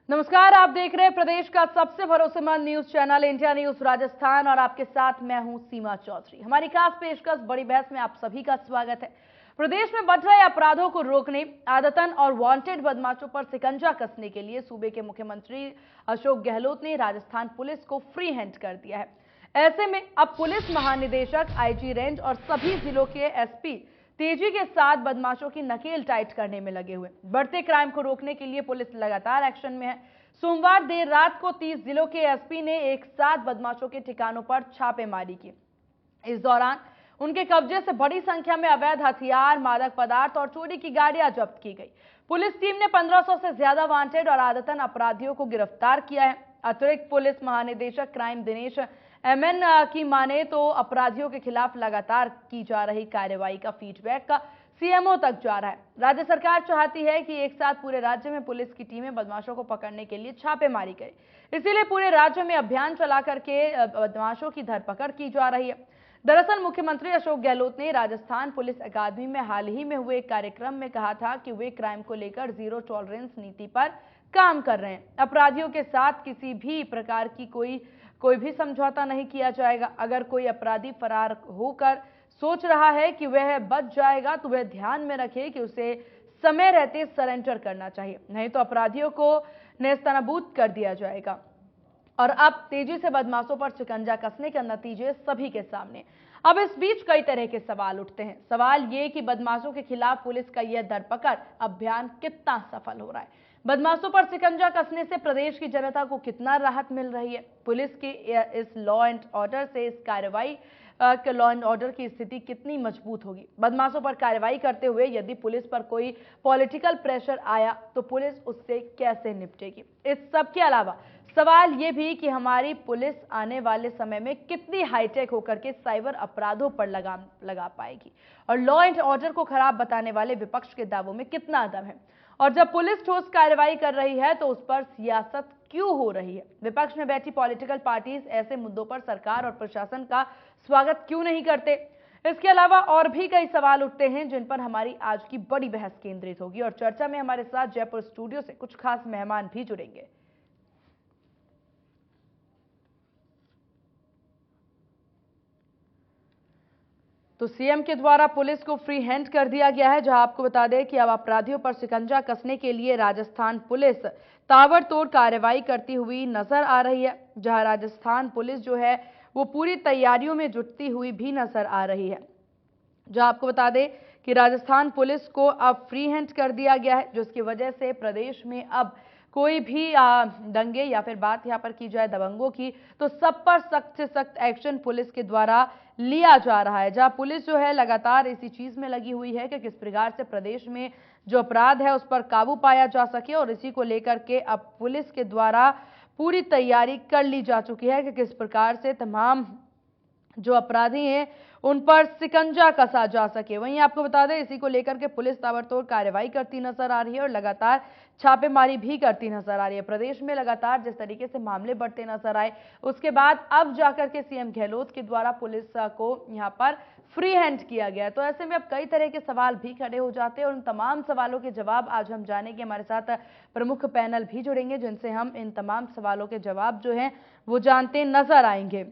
नमस्कार, आप देख रहे हैं प्रदेश का सबसे भरोसेमंद news channel India news Rajasthan और आपके साथ मैं हूं सीमा चौधरी। हमारी खास पेशकश बड़ी बहस में आप सभी का स्वागत है। प्रदेश में बढ़ रहे अपराधों को रोकने, आदतन और वांटेड बदमाशों पर शिकंजा कसने के लिए सूबे के मुख्यमंत्री अशोक गहलोत ने राजस्थान पुलिस को फ्री हैंड कर दिया है। ऐसे में अब पुलिस महानिदेशक, आईजी रेंज और सभी जिलों के एसपी तेजी के साथ बदमाशों की नकेल टाइट करने में लगे हुए। बढ़ते क्राइम को रोकने के लिए पुलिस लगातार एक्शन में है। सोमवार देर रात को 30 जिलों के एसपी ने एक साथ बदमाशों के ठिकानों पर छापेमारी की। इस दौरान उनके कब्जे से बड़ी संख्या में अवैध हथियार, मादक पदार्थ और चोरी की गाड़ियां जब्त की गई। पुलिस टीम ने 1500 से ज्यादा वांटेड और आदतन अपराधियों को गिरफ्तार किया है। अतिरिक्त पुलिस महानिदेशक क्राइम दिनेश एमएन की माने तो अपराधियों के खिलाफ लगातार की जा रही कार्रवाई का फीडबैक का सीएमओ तक जा रहा है। राज्य सरकार चाहती है कि एक साथ पूरे राज्य में पुलिस की टीमें बदमाशों को पकड़ने के लिए छापेमारी करे, इसीलिए पूरे राज्य में अभियान चला करके बदमाशों की धरपकड़ की जा रही है। दरअसल मुख्यमंत्री अशोक गहलोत ने राजस्थान पुलिस अकादमी में हाल ही में हुए एक कार्यक्रम में कहा था कि वे क्राइम को लेकर जीरो टॉलरेंस नीति पर काम कर रहे हैं। अपराधियों के साथ किसी भी प्रकार की कोई भी समझौता नहीं किया जाएगा। अगर कोई अपराधी फरार होकर सोच रहा है कि वह बच जाएगा तो वह ध्यान में रखे कि उसे समय रहते सरेंडर करना चाहिए, नहीं तो अपराधियों को नेस्तनाबूद कर दिया जाएगा। और अब तेजी से बदमाशों पर शिकंजा कसने के नतीजे सभी के सामने। अब इस बीच कई तरह के सवाल उठते हैं। सवाल ये कि बदमाशों के खिलाफ पुलिस का यह धरपकड़ अभियान कितना सफल हो रहा है। बदमाशों पर शिकंजा कसने से प्रदेश की जनता को कितना राहत मिल रही है। पुलिस की इस लॉ एंड ऑर्डर से इस कार्रवाई लॉ एंड ऑर्डर की स्थिति कितनी मजबूत होगी। बदमाशों पर कार्रवाई करते हुए यदि पुलिस पर कोई पॉलिटिकल प्रेशर आया तो पुलिस उससे कैसे निपटेगी। इस सब के अलावा सवाल ये भी कि हमारी पुलिस आने वाले समय में कितनी हाईटेक होकर के साइबर अपराधों पर लगाम लगा पाएगी और लॉ एंड ऑर्डर को खराब बताने वाले विपक्ष के दावों में कितना दम है। और जब पुलिस ठोस कार्रवाई कर रही है तो उस पर सियासत क्यों हो रही है। विपक्ष में बैठी पॉलिटिकल पार्टीज ऐसे मुद्दों पर सरकार और प्रशासन का स्वागत क्यों नहीं करते। इसके अलावा और भी कई सवाल उठते हैं जिन पर हमारी आज की बड़ी बहस केंद्रित होगी और चर्चा में हमारे साथ जयपुर स्टूडियो से कुछ खास मेहमान भी जुड़ेंगे। तो सीएम के द्वारा पुलिस को फ्री हैंड कर दिया गया है, जहां आपको बता दें कि अब अपराधियों पर शिकंजा कसने के लिए राजस्थान पुलिस ताबड़तोड़ कार्रवाई करती हुई नजर आ रही है। जहां राजस्थान पुलिस जो है वो पूरी तैयारियों में जुटती हुई भी नजर आ रही है। जहां आपको बता दें कि राजस्थान पुलिस को अब फ्री हैंड कर दिया गया है, जिसकी वजह से प्रदेश में अब कोई भी दंगे या फिर बात यहां पर की जाए दबंगों की तो सब पर सख्त से सख्त एक्शन पुलिस के द्वारा लिया जा रहा है। जहां पुलिस जो है लगातार इसी चीज में लगी हुई है कि किस प्रकार से प्रदेश में जो अपराध है उस पर काबू पाया जा सके और इसी को लेकर के अब पुलिस के द्वारा पूरी तैयारी कर ली जा चुकी है कि किस प्रकार से तमाम जो अपराधी हैं उन पर शिकंजा कसा जा सके। वहीं आपको बता दें इसी को लेकर के पुलिस ताबड़तोड़ कार्रवाई करती नजर आ रही है और लगातार छापेमारी भी करती नजर आ रही है। प्रदेश में लगातार जिस तरीके से मामले बढ़ते नजर आए उसके बाद अब जाकर के सीएम गहलोत के द्वारा पुलिस को यहां पर फ्री हैंड किया गया। तो ऐसे में अब कई तरह के सवाल भी खड़े हो जाते हैं और उन तमाम सवालों के जवाब आज हम जानेंगे। हमारे साथ प्रमुख पैनल भी जुड़ेंगे जिनसे हम इन तमाम सवालों के जवाब जो हैं वो जानते नजर आएंगे।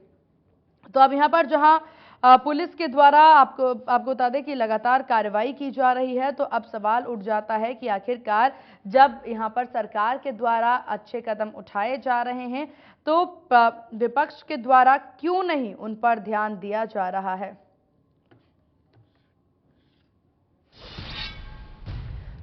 तो अब यहां पर जहां पुलिस के द्वारा आपको बता दें कि लगातार कार्रवाई की जा रही है, तो अब सवाल उठ जाता है कि आखिरकार जब यहां पर सरकार के द्वारा अच्छे कदम उठाए जा रहे हैं तो विपक्ष के द्वारा क्यों नहीं उन पर ध्यान दिया जा रहा है।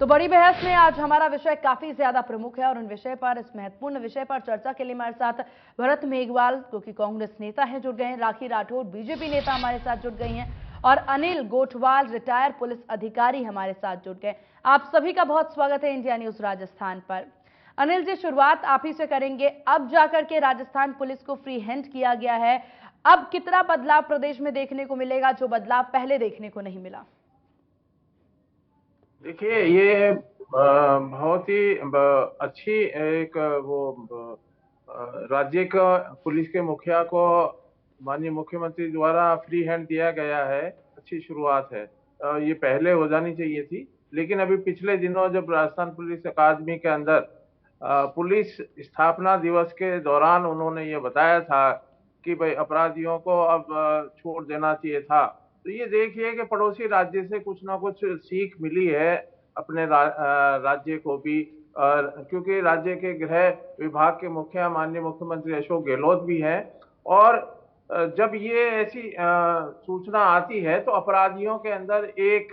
तो बड़ी बहस में आज हमारा विषय काफी ज्यादा प्रमुख है और उन विषय पर, इस महत्वपूर्ण विषय पर चर्चा के लिए हमारे साथ भरत मेघवाल जो कि कांग्रेस नेता हैं जुड़ गए हैं, राखी राठौर बीजेपी नेता हमारे साथ जुड़ गई हैं और अनिल गोठवाल रिटायर्ड पुलिस अधिकारी हमारे साथ जुड़ गए। आप सभी का बहुत स्वागत है इंडिया न्यूज राजस्थान पर। अनिल जी, शुरुआत आप ही से करेंगे। अब जाकर के राजस्थान पुलिस को फ्री हैंड किया गया है, अब कितना बदलाव प्रदेश में देखने को मिलेगा जो बदलाव पहले देखने को नहीं मिला। देखिए, ये बहुत ही अच्छी एक राज्य का पुलिस के मुखिया को माननीय मुख्यमंत्री द्वारा फ्री हैंड दिया गया है। अच्छी शुरुआत है। ये पहले हो जानी चाहिए थी, लेकिन अभी पिछले दिनों जब राजस्थान पुलिस अकादमी के अंदर पुलिस स्थापना दिवस के दौरान उन्होंने ये बताया था कि भाई अपराधियों को अब छोड़ देना चाहिए था। तो ये देखिए कि पड़ोसी राज्य से कुछ ना कुछ सीख मिली है अपने राज्य को भी, क्योंकि राज्य के गृह विभाग के मुखिया माननीय मुख्यमंत्री अशोक गहलोत भी हैं। और जब ये ऐसी सूचना आती है तो अपराधियों के अंदर एक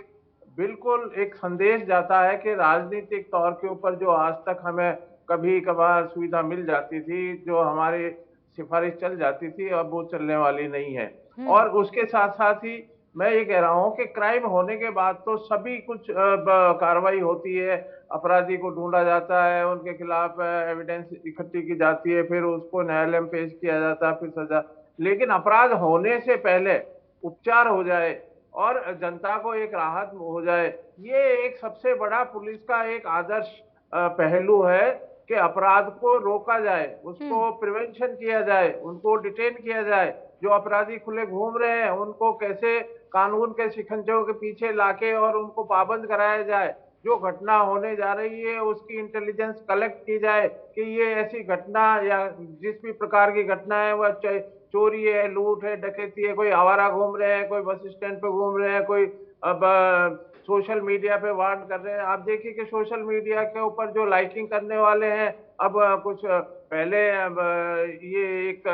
बिल्कुल एक संदेश जाता है कि राजनीतिक तौर के ऊपर जो आज तक हमें कभी कभार सुविधा मिल जाती थी, जो हमारी सिफारिश चल जाती थी, अब वो चलने वाली नहीं है। और उसके साथ साथ ही मैं ये कह रहा हूँ कि क्राइम होने के बाद तो सभी कुछ कार्रवाई होती है, अपराधी को ढूंढा जाता है, उनके खिलाफ एविडेंस इकट्ठी की जाती है, फिर उसको न्यायालय में पेश किया जाता है, फिर सजा। लेकिन अपराध होने से पहले उपचार हो जाए और जनता को एक राहत हो जाए, ये एक सबसे बड़ा पुलिस का एक आदर्श पहलू है कि अपराध को रोका जाए, उसको प्रिवेंशन किया जाए, उनको डिटेन किया जाए। जो अपराधी खुले घूम रहे हैं उनको कैसे कानून के शिकंजों के पीछे लाके और उनको पाबंद कराया जाए। जो घटना होने जा रही है उसकी इंटेलिजेंस कलेक्ट की जाए कि ये ऐसी घटना या जिस भी प्रकार की घटना है, वह चोरी है, लूट है, डकैती है, कोई आवारा घूम रहे हैं, कोई बस स्टैंड पे घूम रहे हैं, कोई अब सोशल मीडिया पे वार्न कर रहे हैं। आप देखिए कि सोशल मीडिया के ऊपर जो लाइकिंग करने वाले हैं, अब कुछ पहले ये एक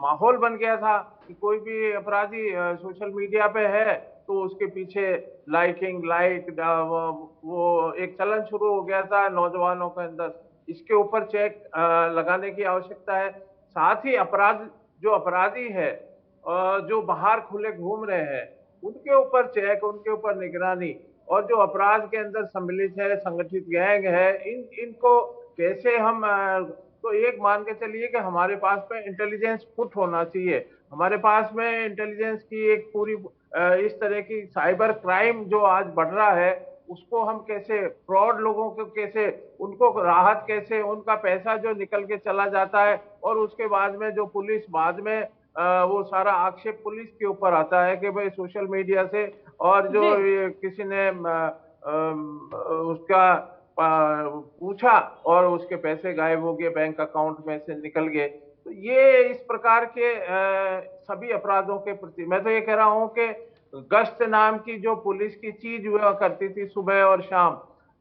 माहौल बन गया था कि कोई भी अपराधी सोशल मीडिया पे है तो उसके पीछे लाइकिंग लाइक वो एक चलन शुरू हो गया था नौजवानों के अंदर। इसके ऊपर चेक लगाने की आवश्यकता है। साथ ही जो अपराधी है जो बाहर खुले घूम रहे हैं उनके ऊपर चेक, उनके ऊपर निगरानी, और जो अपराध के अंदर सम्मिलित है, संगठित गैंग है, इनको कैसे हम तो एक मान के चलिए कि हमारे पास में इंटेलिजेंस फुट होना चाहिए, हमारे पास में इंटेलिजेंस की एक पूरी इस तरह की साइबर क्राइम जो आज बढ़ रहा है उसको हम कैसे, फ्रॉड लोगों को कैसे, उनको राहत कैसे, उनका पैसा जो निकल के चला जाता है और उसके बाद में जो पुलिस बाद में वो सारा आक्षेप पुलिस के ऊपर आता है कि भाई सोशल मीडिया से और जो किसी ने उसका पूछा और उसके पैसे गायब हो गए, बैंक अकाउंट में से निकल गए। तो ये इस प्रकार के सभी अपराधों के प्रति मैं तो ये कह रहा हूं कि गश्त नाम की जो पुलिस की चीज हुआ करती थी सुबह और शाम,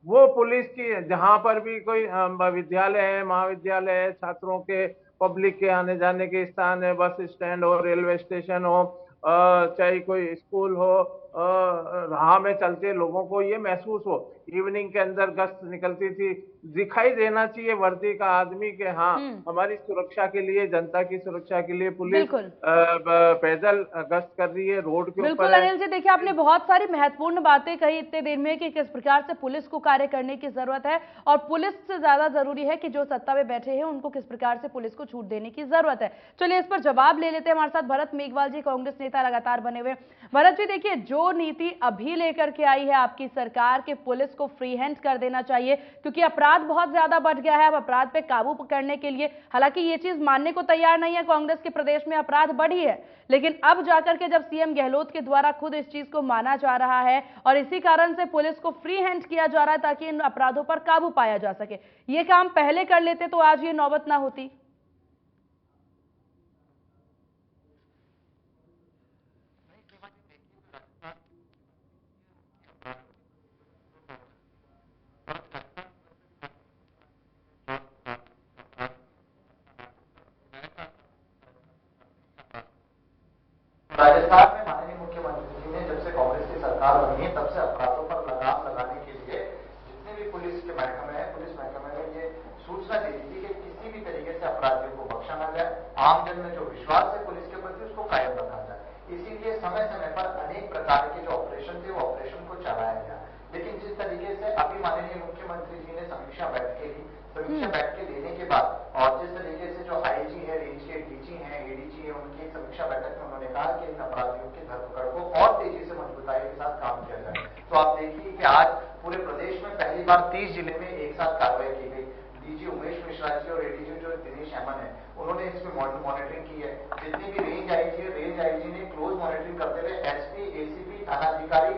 वो पुलिस की जहां पर भी कोई विद्यालय है, महाविद्यालय है, छात्रों के पब्लिक के आने जाने के स्थान है, बस स्टैंड हो, रेलवे स्टेशन हो, चाहे कोई स्कूल हो, राह में चलते लोगों को ये महसूस हो, इवनिंग के अंदर गश्त निकलती थी, दिखाई देना चाहिए वर्दी का आदमी के हाँ हमारी सुरक्षा के लिए, जनता की सुरक्षा के लिए पुलिस पैदल गश्त कर रही है, रोड के ऊपर। बिल्कुल अनिल जी, देखिए आपने बहुत सारी महत्वपूर्ण बातें कही इतने देर में कि किस प्रकार से पुलिस को कार्य करने की जरूरत है और पुलिस से ज्यादा जरूरी है कि जो सत्ता में बैठे हैं उनको किस प्रकार से पुलिस को छूट देने की जरूरत है। चलिए इस पर जवाब ले लेते हैं। हमारे साथ भरत मेघवाल जी, कांग्रेस नेता लगातार बने हुए। भरत जी, देखिए जो नीति अभी लेकर के आई है आपकी सरकार के पुलिस को फ्री हैंड कर देना चाहिए क्योंकि अपराध बहुत ज्यादा बढ़ गया है। अब अपराध पे काबू करने के लिए, हालांकि ये चीज मानने को तैयार नहीं है कांग्रेस के प्रदेश में अपराध बढ़ी है, लेकिन अब जाकर के जब सीएम गहलोत के द्वारा खुद इस चीज को माना जा रहा है और इसी कारण से पुलिस को फ्री हैंड किया जा रहा है ताकि इन अपराधों पर काबू पाया जा सके, ये काम पहले कर लेते तो आज ये नौबत ना होती। राजस्थान में माननीय मुख्यमंत्री जी ने जब से कांग्रेस की सरकार बनी है तब से अपराधों पर लगाम लगाने के लिए जितने भी पुलिस के महकमे हैं, पुलिस महकमे में ये सूचना दी थी कि किसी भी तरीके से अपराधियों को बख्शा ना जाए, आमजन में जो विश्वास है पुलिस के प्रति उसको कायम रखा जाए। इसीलिए समय समय पर अनेक प्रकार के जो ऑपरेशन थे वो ऑपरेशन को चलाया गया। लेकिन जिस तरीके से अभी माननीय मुख्यमंत्री जी ने समीक्षा बैठकें ली, समीक्षा बैठकें लेने के बाद और जिस तरीके से जो आईजी है, रेंज के डीजी हैं, एडीजी है, उनकी समीक्षा बैठक में उन्होंने कहा कि इन अपराधियों की धरपकड़ को और तेजी से मजबूताई के साथ काम किया जाए। तो आप देखिए कि आज पूरे प्रदेश में पहली बार 30 जिले में एक साथ कार्रवाई की गई। डीजी उमेश मिश्रा जी और एडीजी जो दिनेश अमन है उन्होंने इसमें मॉनिटरिंग की है। जितनी भी रेंज आईजी ने क्लोज मॉनिटरिंग करते हुए एसपी, एसीपी, थानाधिकारी,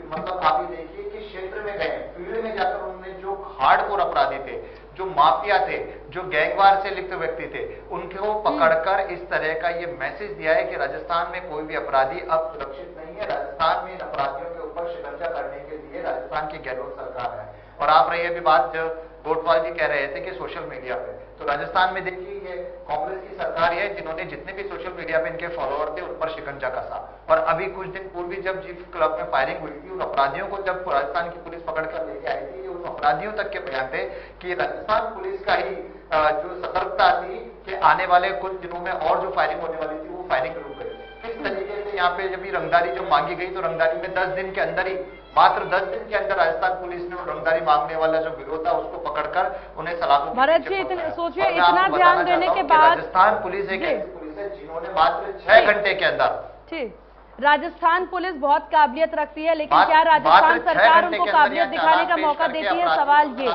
मतलब आप ये देखिए कि क्षेत्र में गए, फील्ड में जाकर उन्होंने जो हार्डकोर अपराधी थे, जो माफिया थे, जो गैंगवार से लिप्त व्यक्ति थे, उनको पकड़कर इस तरह का ये मैसेज दिया है कि राजस्थान में कोई भी अपराधी अब सुरक्षित नहीं है। राजस्थान में इन अपराधियों के ऊपर शिकंजा करने के लिए राजस्थान की गहलोत सरकार है। और आप रही अभी बात जो गोटवाल जी कह रहे थे कि सोशल मीडिया पे, तो राजस्थान में देखिए ये कांग्रेस की सरकार है जिन्होंने जितने भी सोशल मीडिया पे इनके फॉलोअर थे उन पर शिकंजा कसा। और अभी कुछ दिन पूर्व जब जीफ क्लब में फायरिंग हुई थी, उन अपराधियों को जब राजस्थान की पुलिस पकड़कर लेके आई थी, उन अपराधियों तक के बयान थे कि राजस्थान पुलिस का ही जो सतर्कता थी कि आने वाले कुछ दिनों में और जो फायरिंग होने वाली थी वो फायरिंग रुक गई। किस तरीके से यहाँ पे जब भी रंगदारी जो मांगी गई तो रंगदारी में 10 दिन के अंदर ही, मात्र 10 दिन के अंदर राजस्थान पुलिस ने रंगदारी मांगने वाला जो गिरोह था उसको पकड़कर उन्हें सलाखों भरत जी सोचिए, इतना ध्यान देने के बाद राजस्थान पुलिस एक ऐसी पुलिस है जिन्होंने मात्र 6 घंटे के अंदर, ठीक, राजस्थान पुलिस बहुत काबिलियत रखती है, लेकिन क्या राजस्थान सरकार उनको काबिलियत दिखाने का मौका देती है? सवाल ये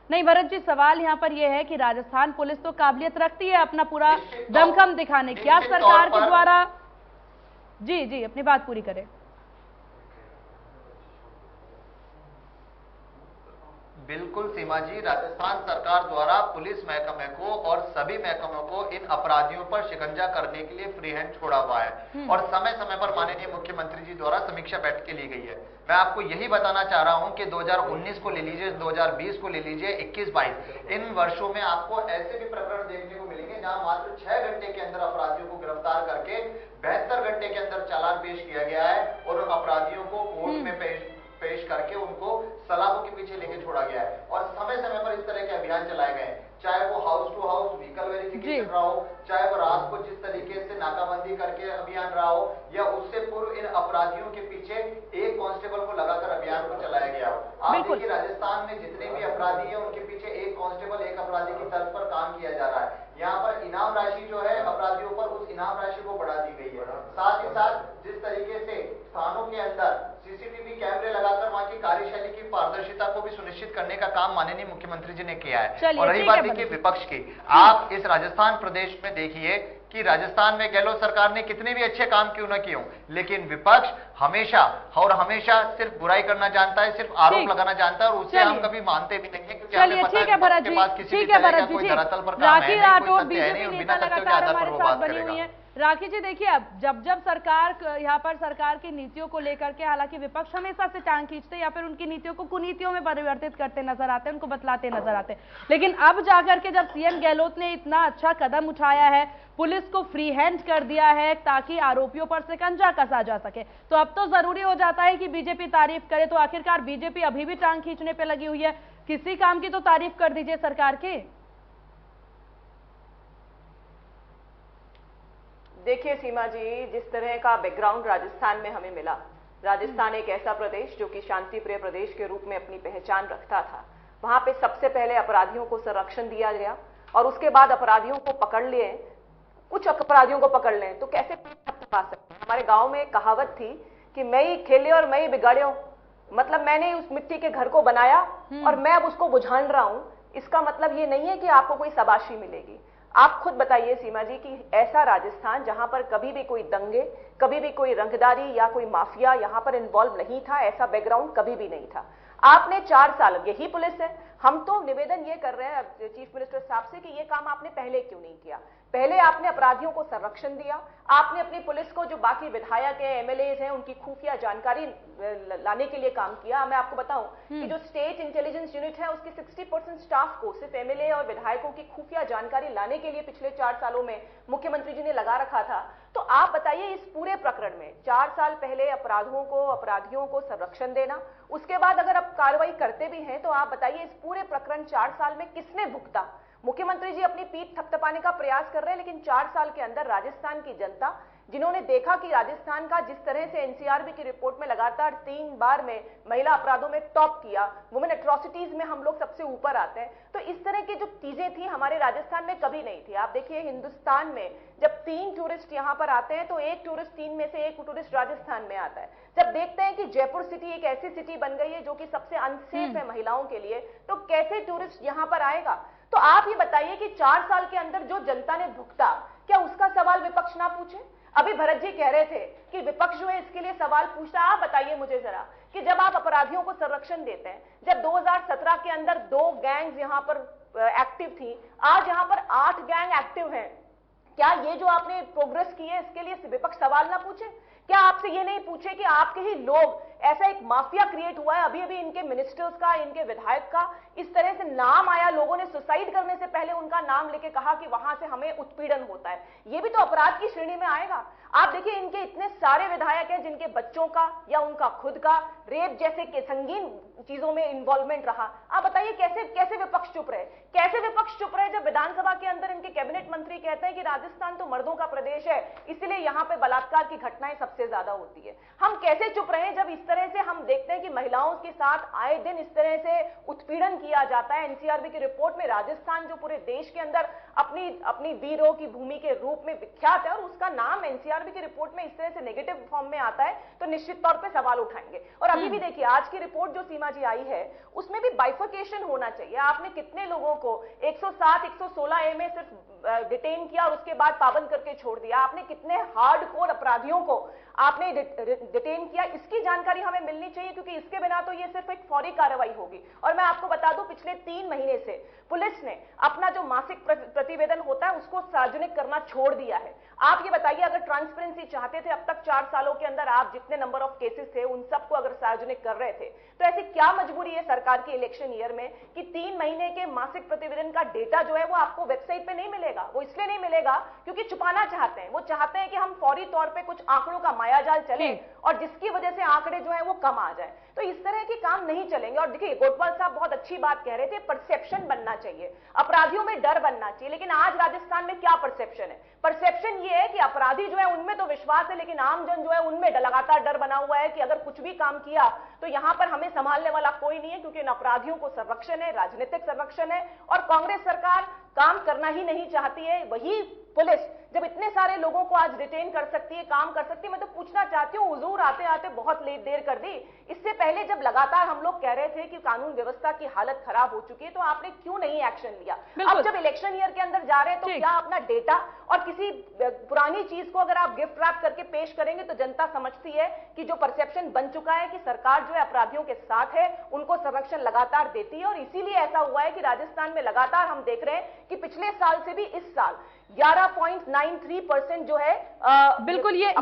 नहीं भरत जी, सवाल यहाँ पर यह है कि राजस्थान पुलिस तो काबिलियत रखती है अपना पूरा दमखम दिखाने, क्या सरकार के द्वारा? जी जी, अपनी बात पूरी करें। बिल्कुल सीमा जी, राजस्थान सरकार द्वारा पुलिस महकमे को और सभी महकमों को इन अपराधियों पर शिकंजा करने के लिए फ्री हैंड छोड़ा हुआ है और समय समय पर माननीय मुख्यमंत्री जी द्वारा समीक्षा बैठकें ली गई है। मैं आपको यही बताना चाह रहा हूं कि 2019 को ले लीजिए, 2020 को ले लीजिए, 21-22 इन वर्षों में आपको ऐसे भी प्रकरण देखने को मिलेंगे जहां मात्र 6 घंटे के अंदर अपराधियों को गिरफ्तार करके 72 घंटे के अंदर चालान पेश किया गया है और अपराधियों को कोर्ट में पेश करके उनको सलाखों के पीछे लेके छोड़ा गया है। और समय समय पर इस तरह के अभियान चलाए गए, चाहे वो house to house vehicle verification रहा हो, चाहे वो रात को जिस तरीके से नाकाबंदी करके अभियान रहा हो, या उससे पूर्व इन अपराधियों के पीछे एक कांस्टेबल को लगाकर अभियान को चलाया गया हो। आप देखिए राजस्थान में जितने भी अपराधी हैं उनके पीछे एक कांस्टेबल एक अपराधी की तर्ज पर काम किया जा रहा है। यहाँ पर इनाम राशि जो है अपराधियों पर, उस इनाम राशि को बढ़ा दी गई है। साथ ही साथ जिस तरीके से थानों के अंदर सीसीटीवी कैमरे लगाकर वहां की कार्यशैली की पारदर्शिता को भी सुनिश्चित करने का काम माननीय मुख्यमंत्री जी ने किया है। और रही बात देखिए विपक्ष की, आप इस राजस्थान प्रदेश में देखिए कि राजस्थान में गहलोत सरकार ने कितने भी अच्छे काम क्यों न किए हों, लेकिन विपक्ष हमेशा और हमेशा सिर्फ बुराई करना जानता है, सिर्फ आरोप लगाना जानता है और उसे हम कभी मानते भी नहीं है, क्योंकि हमें पता है कि पास किसी भी तरह का कोई धरातल पर काम है नहीं, कोई तथ्य है नहीं और बिना तथ्यों के आधार पर वो बात करेगा। राखी जी देखिए, अब जब सरकार यहाँ पर सरकार की नीतियों को लेकर के, हालांकि विपक्ष हमेशा से टांग खींचते या फिर उनकी नीतियों को कुनीतियों में परिवर्तित करते नजर आते हैं, उनको बतलाते नजर आते हैं, लेकिन अब जाकर के जब सीएम गहलोत ने इतना अच्छा कदम उठाया है, पुलिस को फ्री हैंड कर दिया है ताकि आरोपियों पर शिकंजा कसा जा सके, तो अब तो जरूरी हो जाता है कि बीजेपी तारीफ करे। तो आखिरकार बीजेपी अभी भी टांग खींचने पे लगी हुई है, किसी काम की तो तारीफ कर दीजिए सरकार की। देखिए सीमा जी, जिस तरह का बैकग्राउंड राजस्थान में हमें मिला, राजस्थान एक ऐसा प्रदेश जो कि शांति प्रिय प्रदेश के रूप में अपनी पहचान रखता था। वहां पे सबसे पहले अपराधियों को संरक्षण दिया गया और उसके बाद अपराधियों को पकड़ लिए, कुछ अपराधियों को पकड़ लें तो कैसे पा सकते हैं। हमारे गांव में एक कहावत थी कि मैं ही खेले और मैं ही बिगाड़ियो, मतलब मैंने उस मिट्टी के घर को बनाया और मैं अब उसको बुझान रहा हूं। इसका मतलब ये नहीं है कि आपको कोई शाबाशी मिलेगी। आप खुद बताइए सीमा जी कि ऐसा राजस्थान जहां पर कभी भी कोई दंगे, कभी भी कोई रंगदारी या कोई माफिया यहां पर इन्वॉल्व नहीं था, ऐसा बैकग्राउंड कभी भी नहीं था। आपने 4 साल, यही पुलिस है, हम तो निवेदन ये कर रहे हैं चीफ मिनिस्टर साहब से कि ये काम आपने पहले क्यों नहीं किया। पहले आपने अपराधियों को संरक्षण दिया, आपने अपनी पुलिस को, जो बाकी विधायक हैं, एमएलएज हैं, उनकी खुफिया जानकारी लाने के लिए काम किया। मैं आपको बताऊं कि जो स्टेट इंटेलिजेंस यूनिट है उसके 60% स्टाफ को सिर्फ एमएलए और विधायकों की खुफिया जानकारी लाने के लिए पिछले 4 सालों में मुख्यमंत्री जी ने लगा रखा था। तो आप बताइए इस पूरे प्रकरण में 4 साल पहले अपराधियों को संरक्षण देना, उसके बाद अगर आप कार्रवाई करते भी हैं तो आप बताइए इस पूरे प्रकरण 4 साल में किसने भुगता। मुख्यमंत्री जी अपनी पीठ थपथपाने का प्रयास कर रहे हैं, लेकिन 4 साल के अंदर राजस्थान की जनता, जिन्होंने देखा कि राजस्थान का जिस तरह से एनसीआरबी की रिपोर्ट में लगातार 3 बार में महिला अपराधों में टॉप किया, वुमेन एट्रोसिटीज में हम लोग सबसे ऊपर आते हैं, तो इस तरह की जो चीजें थी हमारे राजस्थान में कभी नहीं थी। आप देखिए हिंदुस्तान में जब 3 टूरिस्ट यहां पर आते हैं तो एक टूरिस्ट 3 में से 1 टूरिस्ट राजस्थान में आता है। जब देखते हैं कि जयपुर सिटी एक ऐसी सिटी बन गई है जो कि सबसे अनसेफ है महिलाओं के लिए, तो कैसे टूरिस्ट यहां पर आएगा। तो आप ये बताइए कि 4 साल के अंदर जो जनता ने भुगता, क्या उसका सवाल विपक्ष ना पूछे। अभी भरत जी कह रहे थे कि विपक्ष जो है इसके लिए सवाल पूछता। आप बताइए मुझे जरा कि जब आप अपराधियों को संरक्षण देते हैं, जब 2017 के अंदर 2 गैंग्स यहां पर एक्टिव थी, आज यहां पर 8 गैंग एक्टिव हैं। क्या ये जो आपने प्रोग्रेस की है इसके लिए विपक्ष सवाल ना पूछे? क्या आपसे ये नहीं पूछे कि आपके ही लोग, ऐसा एक माफिया क्रिएट हुआ है, अभी अभी इनके मिनिस्टर्स का, इनके विधायक का इस तरह से नाम आया, लोगों ने सुसाइड करने से पहले उनका नाम लेके कहा कि वहां से हमें उत्पीड़न होता है, ये भी तो अपराध की श्रेणी में आएगा। आप देखिए इनके इतने सारे विधायक हैं जिनके बच्चों का या उनका खुद का रेप जैसे के संगीन चीजों में इन्वॉल्वमेंट रहा। आप बताइए कैसे कैसे विपक्ष चुप रहे? कैसे विपक्ष चुप रहे जब विधानसभा के अंदर इनके कैबिनेट मंत्री कहते हैं कि राजस्थान तो मर्दों का प्रदेश है, इसलिए यहां पे बलात्कार की घटनाएं सबसे ज्यादा होती है। हम कैसे चुप रहे जब इस तरह से हम देखते हैं कि महिलाओं के साथ आए दिन इस तरह से उत्पीड़न किया जाता है। एनसीआरबी की रिपोर्ट में राजस्थान जो पूरे देश के अंदर अपनी वीरों की भूमि के रूप में विख्यात है और उसका नाम एनसीआरबी की रिपोर्ट में इस तरह से नेगेटिव फॉर्म में आता है तो निश्चित तौर पे सवाल उठाएंगे। और अभी भी देखिए आज की रिपोर्ट जो सीमा जी आई है उसमें भी बाइफर्केशन होना चाहिए। आपने कितने लोगों को 107 116 ए में सिर्फ डिटेन किया और उसके बाद पाबंद करके छोड़ दिया? आपने कितने हार्डकोर अपराधियों को आपने डिटेन किया? इसकी जानकारी हमें मिलनी चाहिए क्योंकि इसके बिना तो ये सिर्फ एक फौरी कार्रवाई होगी। और मैं आपको बता दूं पिछले 3 महीने से पुलिस ने अपना जो मासिक प्रतिवेदन होता है उसको सार्वजनिक करना छोड़ दिया है। आप ये बताइए अगर ट्रांसपेरेंसी चाहते थे अब तक 4 सालों के अंदर आप जितने नंबर ऑफ केसेस थे उन सबको अगर सार्वजनिक कर रहे थे तो ऐसी क्या मजबूरी है सरकार की इलेक्शन ईयर में कि 3 महीने के मासिक प्रतिवेदन का डेटा जो है वो आपको वेबसाइट पे नहीं मिलेगा? वो इसलिए नहीं मिलेगा क्योंकि छुपाना चाहते हैं। वो चाहते हैं कि हम फौरी तौर पे कुछ आंकड़ों का मायाजाल चले और जिसकी वजह से आंकड़े जो है वो कम आ जाए। तो इस तरह के काम नहीं चलेंगे। और देखिए गोटवाल साहब बहुत अच्छी बात कह रहे थे, परसेप्शन बनना चाहिए, अपराधियों में डर बनना चाहिए। लेकिन आज राजस्थान में क्या परसेप्शन है? परसेप्शन ये है कि अपराधी जो है उनमें तो विश्वास है लेकिन आमजन जो है उनमें लगातार डर बना हुआ है कि अगर कुछ भी काम किया तो यहां पर हमें संभालने वाला कोई नहीं है क्योंकि इन अपराधियों को संरक्षण है, राजनीतिक संरक्षण है। और कांग्रेस सरकार काम करना ही नहीं चाहती है। वही पुलिस जब इतने सारे लोगों को आज डिटेन कर सकती है, काम कर सकती है, मैं तो पूछना चाहती हूँ हुजूर आते आते बहुत लेट देर कर दी। इससे पहले जब लगातार हम लोग कह रहे थे कि कानून व्यवस्था की हालत खराब हो चुकी है तो आपने क्यों नहीं एक्शन लिया? अब जब इलेक्शन ईयर के अंदर जा रहे हैं तो क्या अपना डेटा और किसी पुरानी चीज को अगर आप गिफ्ट रैप करके पेश करेंगे तो जनता समझती है कि जो परसेप्शन बन चुका है कि सरकार जो है अपराधियों के साथ है, उनको संरक्षण लगातार देती है। और इसीलिए ऐसा हुआ है कि राजस्थान में लगातार हम देख रहे हैं कि पिछले साल से भी इस साल 11.93% जो है बिल्कुल ये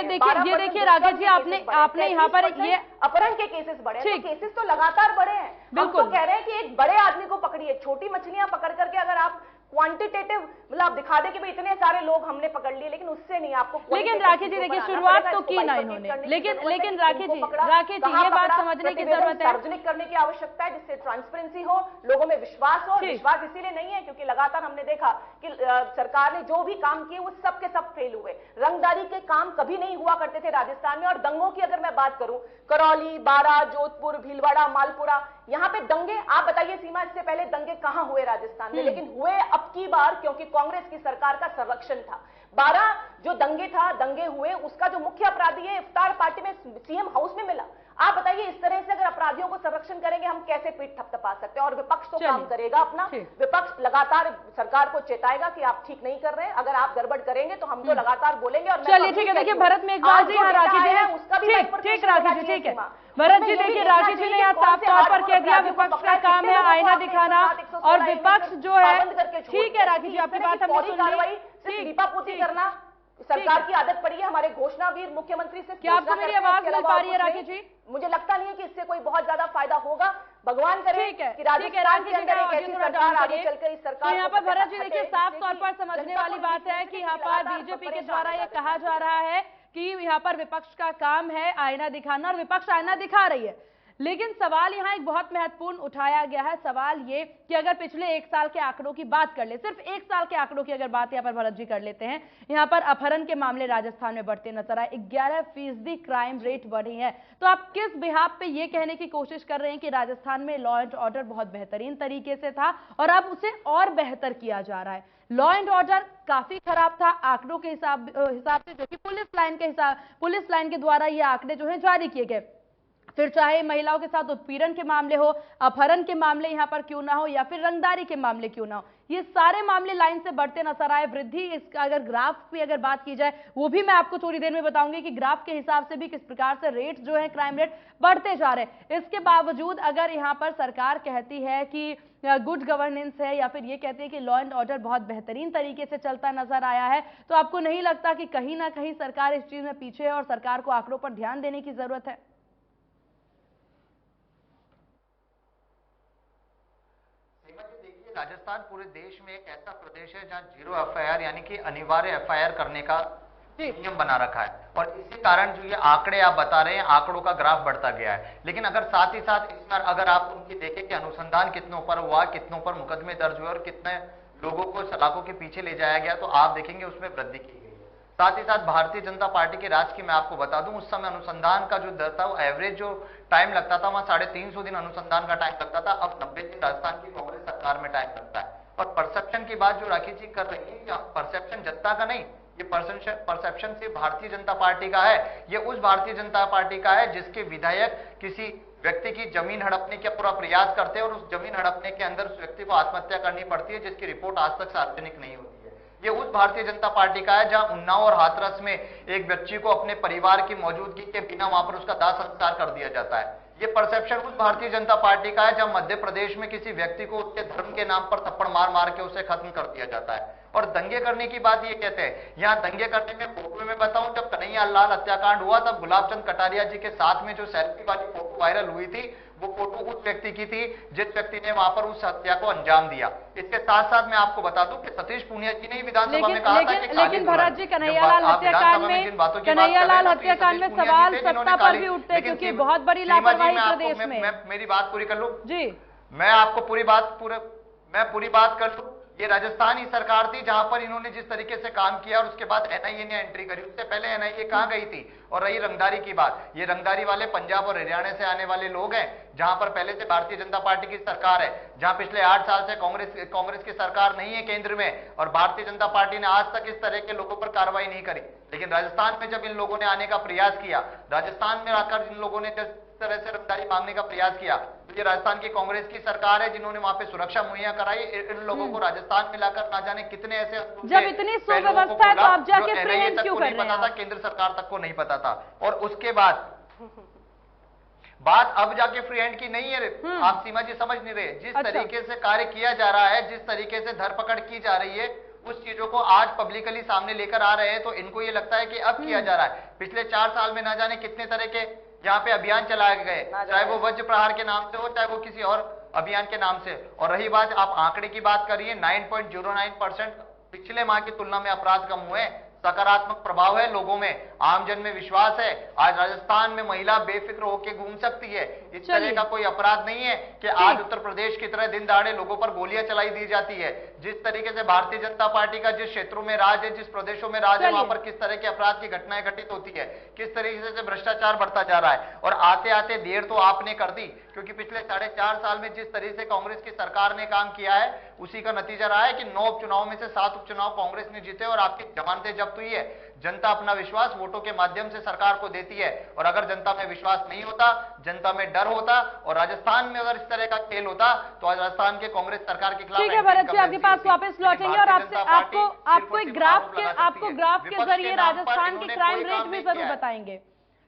देखिए राकेश जी आपने यहाँ पर ये अपहरण के केसेस बढ़े हैं। तो केसेस तो लगातार बढ़े हैं। बिल्कुल हम तो कह रहे हैं कि एक बड़े आदमी को पकड़िए, छोटी मछलियां पकड़ करके अगर आप क्वांटिटेटिव मतलब दिखा दे कि भाई इतने सारे लोग हमने पकड़ लिए, लेकिन उससे नहीं आपको। लेकिन राकेश जी देखिए शुरुआत तो की ना इन्होंने, लेकिन राकेश जी ये बात समझने की जरूरत है, सार्वजनिक करने की आवश्यकता है जिससे ट्रांसपेरेंसी हो, लोगों में विश्वास हो। विश्वास इसीलिए नहीं है क्योंकि लगातार हमने देखा कि सरकार ने जो भी काम किए वो सब के सब फेल हुए। रंगदारी के काम कभी नहीं हुआ करते थे राजस्थान में। और दंगों की अगर मैं बात करूं, करौली, बारा, जोधपुर, भीलवाड़ा, मालपुरा, यहाँ पे दंगे, आप बताइए सीमा इससे पहले दंगे कहां हुए राजस्थान में? लेकिन हुए अब की बार क्योंकि कांग्रेस की सरकार का संरक्षण था। 12 जो दंगे हुए उसका जो मुख्य अपराधी है इफ्तार पार्टी में सीएम हाउस में मिला। आप बताइए इस तरह से अगर अपराधियों को संरक्षण करेंगे हम कैसे पीठ थपथपा सकते हैं? और विपक्ष तो काम करेगा अपना, विपक्ष लगातार सरकार को चेताएगा कि आप ठीक नहीं कर रहे हैं, अगर आप गड़बड़ करेंगे तो हम तो लगातार बोलेंगे। और चलिए ठीक है, देखिए भरत में एक बात जी राकेश जी है उसका भी ठीक राकेश जी ठीक है भरत जी देखिए राकेश जी ने यहाँ साफ तौर पर कह दिया विपक्ष का काम है आईना दिखाना और विपक्ष जो है ठीक है राकेश जी आपकी बात हमने सुन ली, दीपापूर्ति करना सरकार की आदत पड़ी है। हमारे घोषणावीर मुख्यमंत्री से क्या आपको मेरी आवाज मिल पा रही है राकेश जी? मुझे लगता नहीं है कि इससे कोई बहुत ज्यादा फायदा होगा। भगवान करे कि राजस्थान के अंदर एक ऐसी सरकार आगे चलकर इस सरकार। तो यहाँ पर भरत जी देखिए साफ तौर पर समझने वाली बात है कि यहाँ पर बीजेपी के द्वारा ये कहा जा रहा है कि यहाँ पर विपक्ष का काम है आईना दिखाना और विपक्ष आईना दिखा रही है। लेकिन सवाल यहाँ एक बहुत महत्वपूर्ण उठाया गया है, सवाल ये कि अगर पिछले 1 साल के आंकड़ों की बात कर ले, सिर्फ 1 साल के आंकड़ों की अगर बात यहाँ पर भरत जी कर लेते हैं, यहाँ पर अपहरण के मामले राजस्थान में बढ़ते नजर आए, 11% क्राइम रेट बढ़ी है। तो आप किस बिहाफ पे ये कहने की कोशिश कर रहे हैं कि राजस्थान में लॉ एंड ऑर्डर बहुत बेहतरीन तरीके से था और अब उसे और बेहतर किया जा रहा है? लॉ एंड ऑर्डर काफी खराब था आंकड़ों के हिसाब से, जो कि पुलिस लाइन के द्वारा ये आंकड़े जो है जारी किए गए। फिर चाहे महिलाओं के साथ उत्पीड़न के मामले हो, अपहरण के मामले यहां पर क्यों ना हो, या फिर रंगदारी के मामले क्यों ना हो, ये सारे मामले लाइन से बढ़ते नजर आए। वृद्धि, इसका अगर ग्राफ की अगर बात की जाए वो भी मैं आपको थोड़ी देर में बताऊंगी कि ग्राफ के हिसाब से भी किस प्रकार से रेट जो है, क्राइम रेट बढ़ते जा रहे हैं। इसके बावजूद अगर यहां पर सरकार कहती है कि गुड गवर्नेंस है, या फिर ये कहती है कि लॉ एंड ऑर्डर बहुत बेहतरीन तरीके से चलता नजर आया है, तो आपको नहीं लगता कि कहीं ना कहीं सरकार इस चीज में पीछे है और सरकार को आंकड़ों पर ध्यान देने की जरूरत है? राजस्थान पूरे देश में एक ऐसा प्रदेश है जहां जीरो एफआईआर यानी कि अनिवार्य एफआईआर करने का नियम बना रखा है, और इसी कारण जो ये आंकड़े आप बता रहे हैं, आंकड़ों का ग्राफ बढ़ता गया है। लेकिन अगर साथ ही साथ इसमें अगर आप उनकी देखें कि अनुसंधान कितनों पर हुआ, कितनों पर मुकदमे दर्ज हुए और कितने लोगों को सलाखों के पीछे ले जाया गया, तो आप देखेंगे उसमें वृद्धि की गई है। साथ ही साथ भारतीय जनता पार्टी के राज की मैं आपको बता दूं, उस समय अनुसंधान का जो दर था, वो एवरेज जो टाइम लगता था वहां 350 दिन अनुसंधान का टाइम लगता था, अब 90 दिन राजस्थान की कांग्रेस सरकार में टाइम लगता है। और परसेप्शन की बात जो राखी जी कर रही है, परसेप्शन जनता का नहीं, ये परसेप्शन सिर्फ भारतीय जनता पार्टी का है। ये उस भारतीय जनता पार्टी का है जिसके विधायक किसी व्यक्ति की जमीन हड़पने का पूरा प्रयास करते हैं और उस जमीन हड़पने के अंदर उस व्यक्ति को आत्महत्या करनी पड़ती है, जिसकी रिपोर्ट आज तक सार्वजनिक नहीं होती है। ये उस भारतीय जनता पार्टी का है जहां उन्नाव और हाथरस में एक बच्ची को अपने परिवार की मौजूदगी के बिना वहां पर उसका दाह संस्कार कर दिया जाता है। ये परसेप्शन उस भारतीय जनता पार्टी का है जहां मध्य प्रदेश में किसी व्यक्ति को उसके धर्म के नाम पर थप्पड़ मार मार के उसे खत्म कर दिया जाता है। और दंगे करने की बात ये कहते हैं, यहां दंगे करने में फोटो में बताऊं, जब कन्हैया लाल हत्याकांड हुआ तब गुलाब चंद कटारिया जी के साथ में जो सेल्फी वाली फोटो वायरल हुई थी, वो फोटो उस व्यक्ति की थी जिस व्यक्ति ने वहां पर उस हत्या को अंजाम दिया। इसके साथ साथ मैं आपको बता दूं कि सतीश पूनिया जी ने विधानसभा में कहा था कि लेकिन भरत जी, कन्हैयालाल हत्याकांड में सवाल सत्ता पर भी उठते हैं, क्योंकि बहुत बड़ी लापरवाही प्रदेश में। मेरी बात पूरी कर लूं जी, मैं आपको पूरी बात कर लूं। ये राजस्थान ही सरकार थी जहां पर इन्होंने जिस तरीके से काम किया और उसके बाद एनआईए ने एंट्री करी। उससे पहले एनआईए कहां गई थी? और रही रंगदारी की बात, ये रंगदारी वाले पंजाब और हरियाणा से आने वाले लोग हैं, जहां पर पहले से भारतीय जनता पार्टी की सरकार है, जहां पिछले 8 साल से कांग्रेस की सरकार नहीं है केंद्र में, और भारतीय जनता पार्टी ने आज तक इस तरह के लोगों पर कार्रवाई नहीं करी। लेकिन राजस्थान में जब इन लोगों ने आने का प्रयास किया, राजस्थान में आकर इन लोगों ने जिस तरह से रंगदारी मांगने का प्रयास किया, तो ये राजस्थान की कांग्रेस की सरकार है जिन्होंने वहां पे सुरक्षा मुहैया कराई। इन लोगों को राजस्थान में लाकर ना जाने कितने ऐसे, जब इतनी सुव्यवस्था है तो आप जाके फ्री हैंड क्यों कर रहे हैं? केंद्र सरकार तक को नहीं पता था। और उसके बाद बात अब जाके फ्री हैंड की नहीं है, आप सीमा जी समझ नहीं रहे। जिस तरीके से कार्य किया जा रहा है, जिस तरीके से धरपकड़ की जा रही है, उस चीजों को आज पब्लिकली सामने लेकर आ रहे हैं, तो इनको ये लगता है कि अब किया जा रहा है। पिछले 4 साल में ना जाने कितने तरह के यहाँ पे अभियान चलाए गए, चाहे वो वज्र प्रहार के नाम से हो, चाहे वो किसी और अभियान के नाम से। और रही बात, आप आंकड़े की बात करिए, 9.09% पिछले माह की तुलना में अपराध कम हुए। सकारात्मक प्रभाव है लोगों में, आमजन में विश्वास है। आज राजस्थान में महिला बेफिक्र होकर घूम सकती है। इस तरह का कोई अपराध नहीं है कि आज उत्तर प्रदेश की तरह दिन दहाड़े लोगों पर गोलियां चलाई दी जाती है। जिस तरीके से भारतीय जनता पार्टी का जिस क्षेत्रों में राज है, जिस प्रदेशों में राज है, वहां पर किस तरह के अपराध की घटनाएं घटित होती है, किस तरीके से भ्रष्टाचार बढ़ता जा रहा है। और आते आते देर तो आपने कर दी, क्योंकि पिछले 4.5 साल में जिस तरीके से कांग्रेस की सरकार ने काम किया है, उसी का नतीजा रहा है कि 9 उपचुनाव में से 7 उपचुनाव कांग्रेस ने जीते और आपकी जमानतें जब्त हुई है। जनता अपना विश्वास वोटों के माध्यम से सरकार को देती है, और अगर जनता में विश्वास नहीं होता, जनता में डर होता, और राजस्थान में अगर इस तरह का खेल होता, तो आज राजस्थान के कांग्रेस सरकार के खिलाफ। ठीक है भरत जी, आपके पास वापस लौटेंगे और आपको एक ग्राफ के जरिए राजस्थान के क्राइम रेट भी जरूर बताएंगे।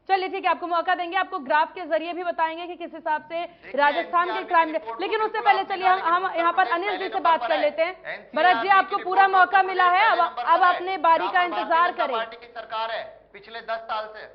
चलिए ठीक है, आपको मौका देंगे, आपको ग्राफ के जरिए भी बताएंगे कि किस हिसाब से राजस्थान के क्राइम रेट। लेकिन उससे पहले चलिए हम यहाँ पर अनिल जी से बात कर लेते हैं। भरत जी, आपको पूरा मौका मिला है, अब अपने बारी का इंतजार करें। पार्टी की सरकार है पिछले 10 साल से।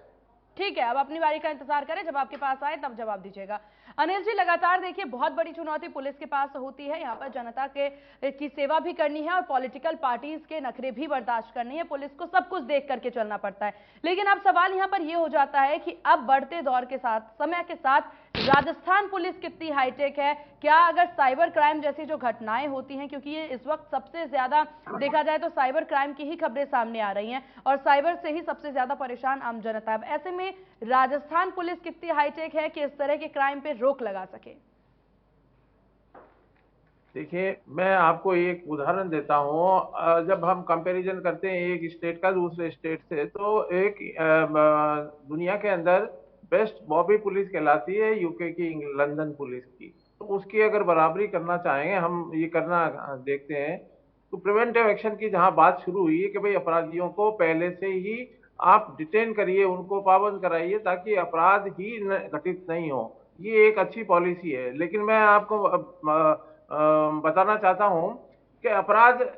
ठीक है, अब अपनी बारी का इंतजार करें, जब आपके पास आए तब जवाब दीजिएगा। अनिल जी, लगातार देखिए बहुत बड़ी चुनौती पुलिस के पास होती है, यहाँ पर जनता की सेवा भी करनी है और पॉलिटिकल पार्टीज के नखरे भी बर्दाश्त करनी है। पुलिस को सब कुछ देख करके चलना पड़ता है। लेकिन अब सवाल यहाँ पर यह हो जाता है कि अब बढ़ते दौर के साथ, समय के साथ राजस्थान पुलिस कितनी हाईटेक है? क्या अगर साइबर क्राइम जैसी जो घटनाएं होती हैं, क्योंकि ये इस वक्त सबसे ज्यादा देखा जाए तो साइबर क्राइम की ही खबरें सामने आ रही हैं और साइबर से ही सबसे ज्यादा परेशान आम जनता है। ऐसे में राजस्थान पुलिस कितनी हाईटेक है कि इस तरह के क्राइम पे रोक लगा सके? देखिए, मैं आपको एक उदाहरण देता हूँ। जब हम कंपैरिजन करते हैं एक स्टेट का दूसरे स्टेट से, तो एक दुनिया के अंदर बेस्ट बॉबी पुलिस कहलाती है यूके की, लंदन पुलिस की। तो उसकी अगर बराबरी करना चाहेंगे, हम ये करना देखते हैं, तो प्रिवेंटिव एक्शन की जहां बात शुरू हुई है कि भाई अपराधियों को पहले से ही आप डिटेन करिए, उनको पाबंद कराइए ताकि अपराध ही घटित नहीं हो, ये एक अच्छी पॉलिसी है। लेकिन मैं आपको बताना चाहता हूं कि अपराध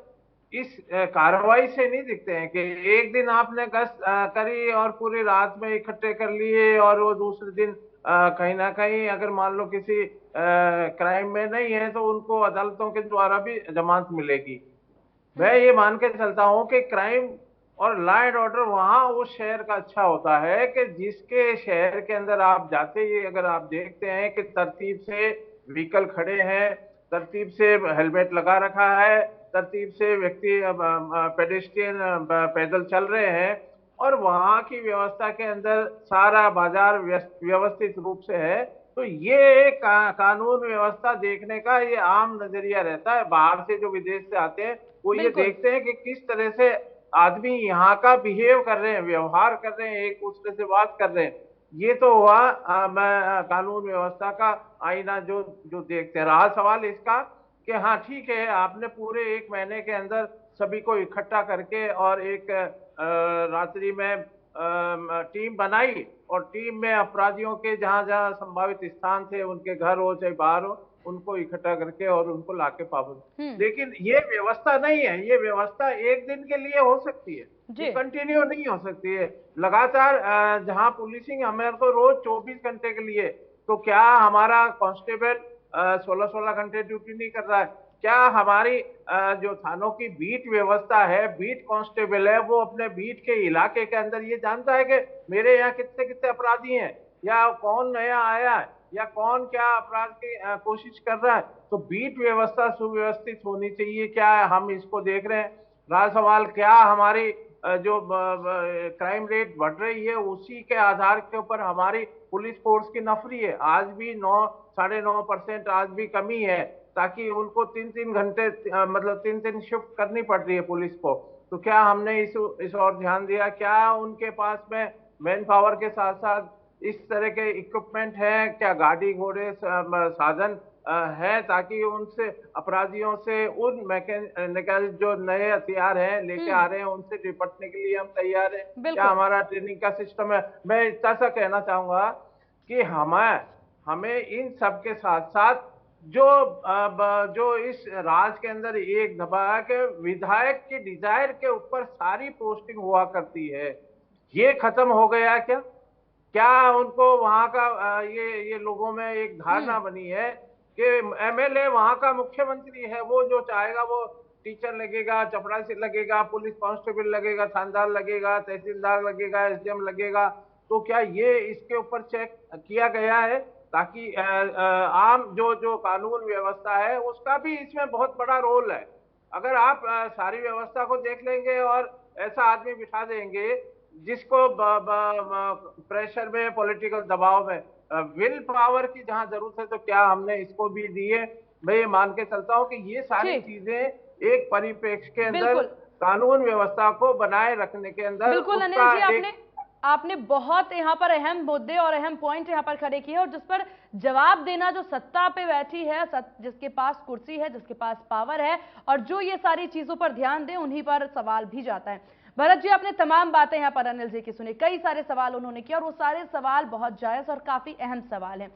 इस कार्रवाई से नहीं दिखते हैं कि एक दिन आपने गश्त करी और पूरी रात में इकट्ठे कर लिए और वो दूसरे दिन कहीं ना कहीं अगर मान लो किसी क्राइम में नहीं है तो उनको अदालतों के द्वारा भी जमानत मिलेगी। मैं ये मान के चलता हूं कि क्राइम और लॉ एंड ऑर्डर वहां उस शहर का अच्छा होता है कि जिसके शहर के अंदर आप जाते ही अगर आप देखते हैं कि तरतीब से व्हीकल खड़े हैं, तरतीब से हेलमेट लगा रखा है, तरतीब से व्यक्ति पेडेस्ट्रियन पैदल चल रहे हैं और वहां की व्यवस्था के अंदर सारा बाजार व्यवस्थित रूप से है, तो ये कानून व्यवस्था देखने का ये आम नजरिया रहता है। बाहर से जो विदेश से आते हैं वो ये देखते हैं कि किस तरह से आदमी यहाँ का बिहेव कर रहे हैं, व्यवहार कर रहे हैं, एक दूसरे से बात कर रहे हैं। ये तो हुआ मैं कानून व्यवस्था का आईना जो जो देखते हैं। रहा सवाल इसका कि हाँ ठीक है, आपने पूरे एक महीने के अंदर सभी को इकट्ठा करके और एक रात्रि में टीम बनाई और टीम में अपराधियों के जहां जहां संभावित स्थान थे, उनके घर हो चाहे बाहर हो, उनको इकट्ठा करके और उनको लाके पाबंद। लेकिन ये व्यवस्था नहीं है, ये व्यवस्था एक दिन के लिए हो सकती है, ये कंटिन्यू नहीं हो सकती है। लगातार जहां पुलिसिंग हमें तो रोज 24 घंटे के लिए, तो क्या हमारा कांस्टेबल 16-16 घंटे ड्यूटी नहीं कर रहा है? क्या हमारी जो थानों की बीट व्यवस्था है, बीट कांस्टेबल है, वो अपने बीट के इलाके के अंदर ये जानता है कि मेरे यहाँ कितने कितने अपराधी हैं, या कौन नया आया है, या कौन क्या अपराध की कोशिश कर रहा है? तो बीट व्यवस्था सुव्यवस्थित होनी चाहिए। क्या हम इसको देख रहे हैं? रहा सवाल क्या हमारी जो क्राइम रेट बढ़ रही है उसी के आधार के ऊपर हमारी पुलिस फोर्स की नफरी है। आज भी 9-9.5% आज भी कमी है, ताकि उनको 3-3 घंटे मतलब 3-3 शिफ्ट करनी पड़ रही है पुलिस को। तो क्या हमने इस और ध्यान दिया? क्या उनके पास में मैन पावर के साथ साथ इस तरह के इक्विपमेंट है? क्या गाड़ी घोड़े साधन है ताकि उनसे अपराधियों से उन मैकेनिकल जो नए हथियार हैं लेके आ रहे हैं उनसे निपटने के लिए हम तैयार हैं? क्या हमारा ट्रेनिंग का सिस्टम है? मैं इतना सा कहना चाहूंगा कि हमें इन सब के साथ साथ जो इस राज के अंदर एक दबा के विधायक की डिजायर के ऊपर सारी पोस्टिंग हुआ करती है, ये खत्म हो गया क्या? क्या उनको वहां का ये लोगों में एक धारणा बनी है कि एमएलए वहां का मुख्यमंत्री है, वो जो चाहेगा वो टीचर लगेगा, चपरासी लगेगा, पुलिस कांस्टेबल लगेगा, थानेदार लगेगा, तहसीलदार लगेगा, एसडीएम लगेगा? तो क्या ये इसके ऊपर चेक किया गया है ताकि आम जो कानून व्यवस्था है उसका भी इसमें बहुत बड़ा रोल है? अगर आप सारी व्यवस्था को देख लेंगे और ऐसा आदमी बिठा देंगे जिसको प्रेशर में, पॉलिटिकल दबाव में, विल पावर की जहां जरूरत है, तो क्या हमने इसको भी दी है? मैं ये मान के चलता हूं कि ये सारी चीजें एक परिप्रेक्ष्य के अंदर कानून व्यवस्था को बनाए रखने के अंदर बिल्कुल अनिल जी, आपने बहुत यहाँ पर अहम मुद्दे और अहम पॉइंट यहाँ पर खड़े किए और जिस पर जवाब देना जो सत्ता पे बैठी है, जिसके पास कुर्सी है, जिसके पास पावर है और जो ये सारी चीजों पर ध्यान दे, उन्हीं पर सवाल भी जाता है। भरत जी, आपने तमाम बातें यहाँ पर अनिल जी की सुनी, कई सारे सवाल उन्होंने किए और वो सारे सवाल बहुत जायज और काफी अहम सवाल हैं,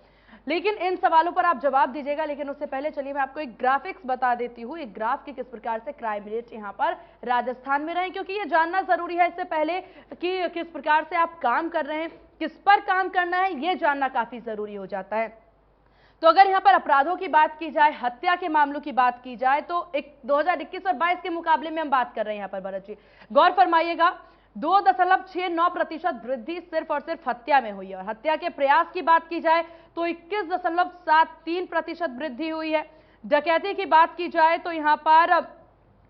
लेकिन इन सवालों पर आप जवाब दीजिएगा। लेकिन उससे पहले चलिए मैं आपको एक ग्राफिक्स बता देती हूँ, एक ग्राफ की किस प्रकार से क्राइम रेट यहाँ पर राजस्थान में रहे, क्योंकि ये जानना जरूरी है इससे पहले कि किस प्रकार से आप काम कर रहे हैं, किस पर काम करना है, ये जानना काफी जरूरी हो जाता है। तो अगर यहाँ पर अपराधों की बात की जाए, हत्या के मामलों की बात की जाए, तो 2021 और 22 के मुकाबले में हम बात कर रहे हैं यहाँ पर भरत जी, गौर फरमाइएगा, 2.69% वृद्धि सिर्फ और सिर्फ हत्या में हुई है। और हत्या के प्रयास की बात की जाए तो 21.73% वृद्धि हुई है। डकैती की बात की जाए तो यहाँ पर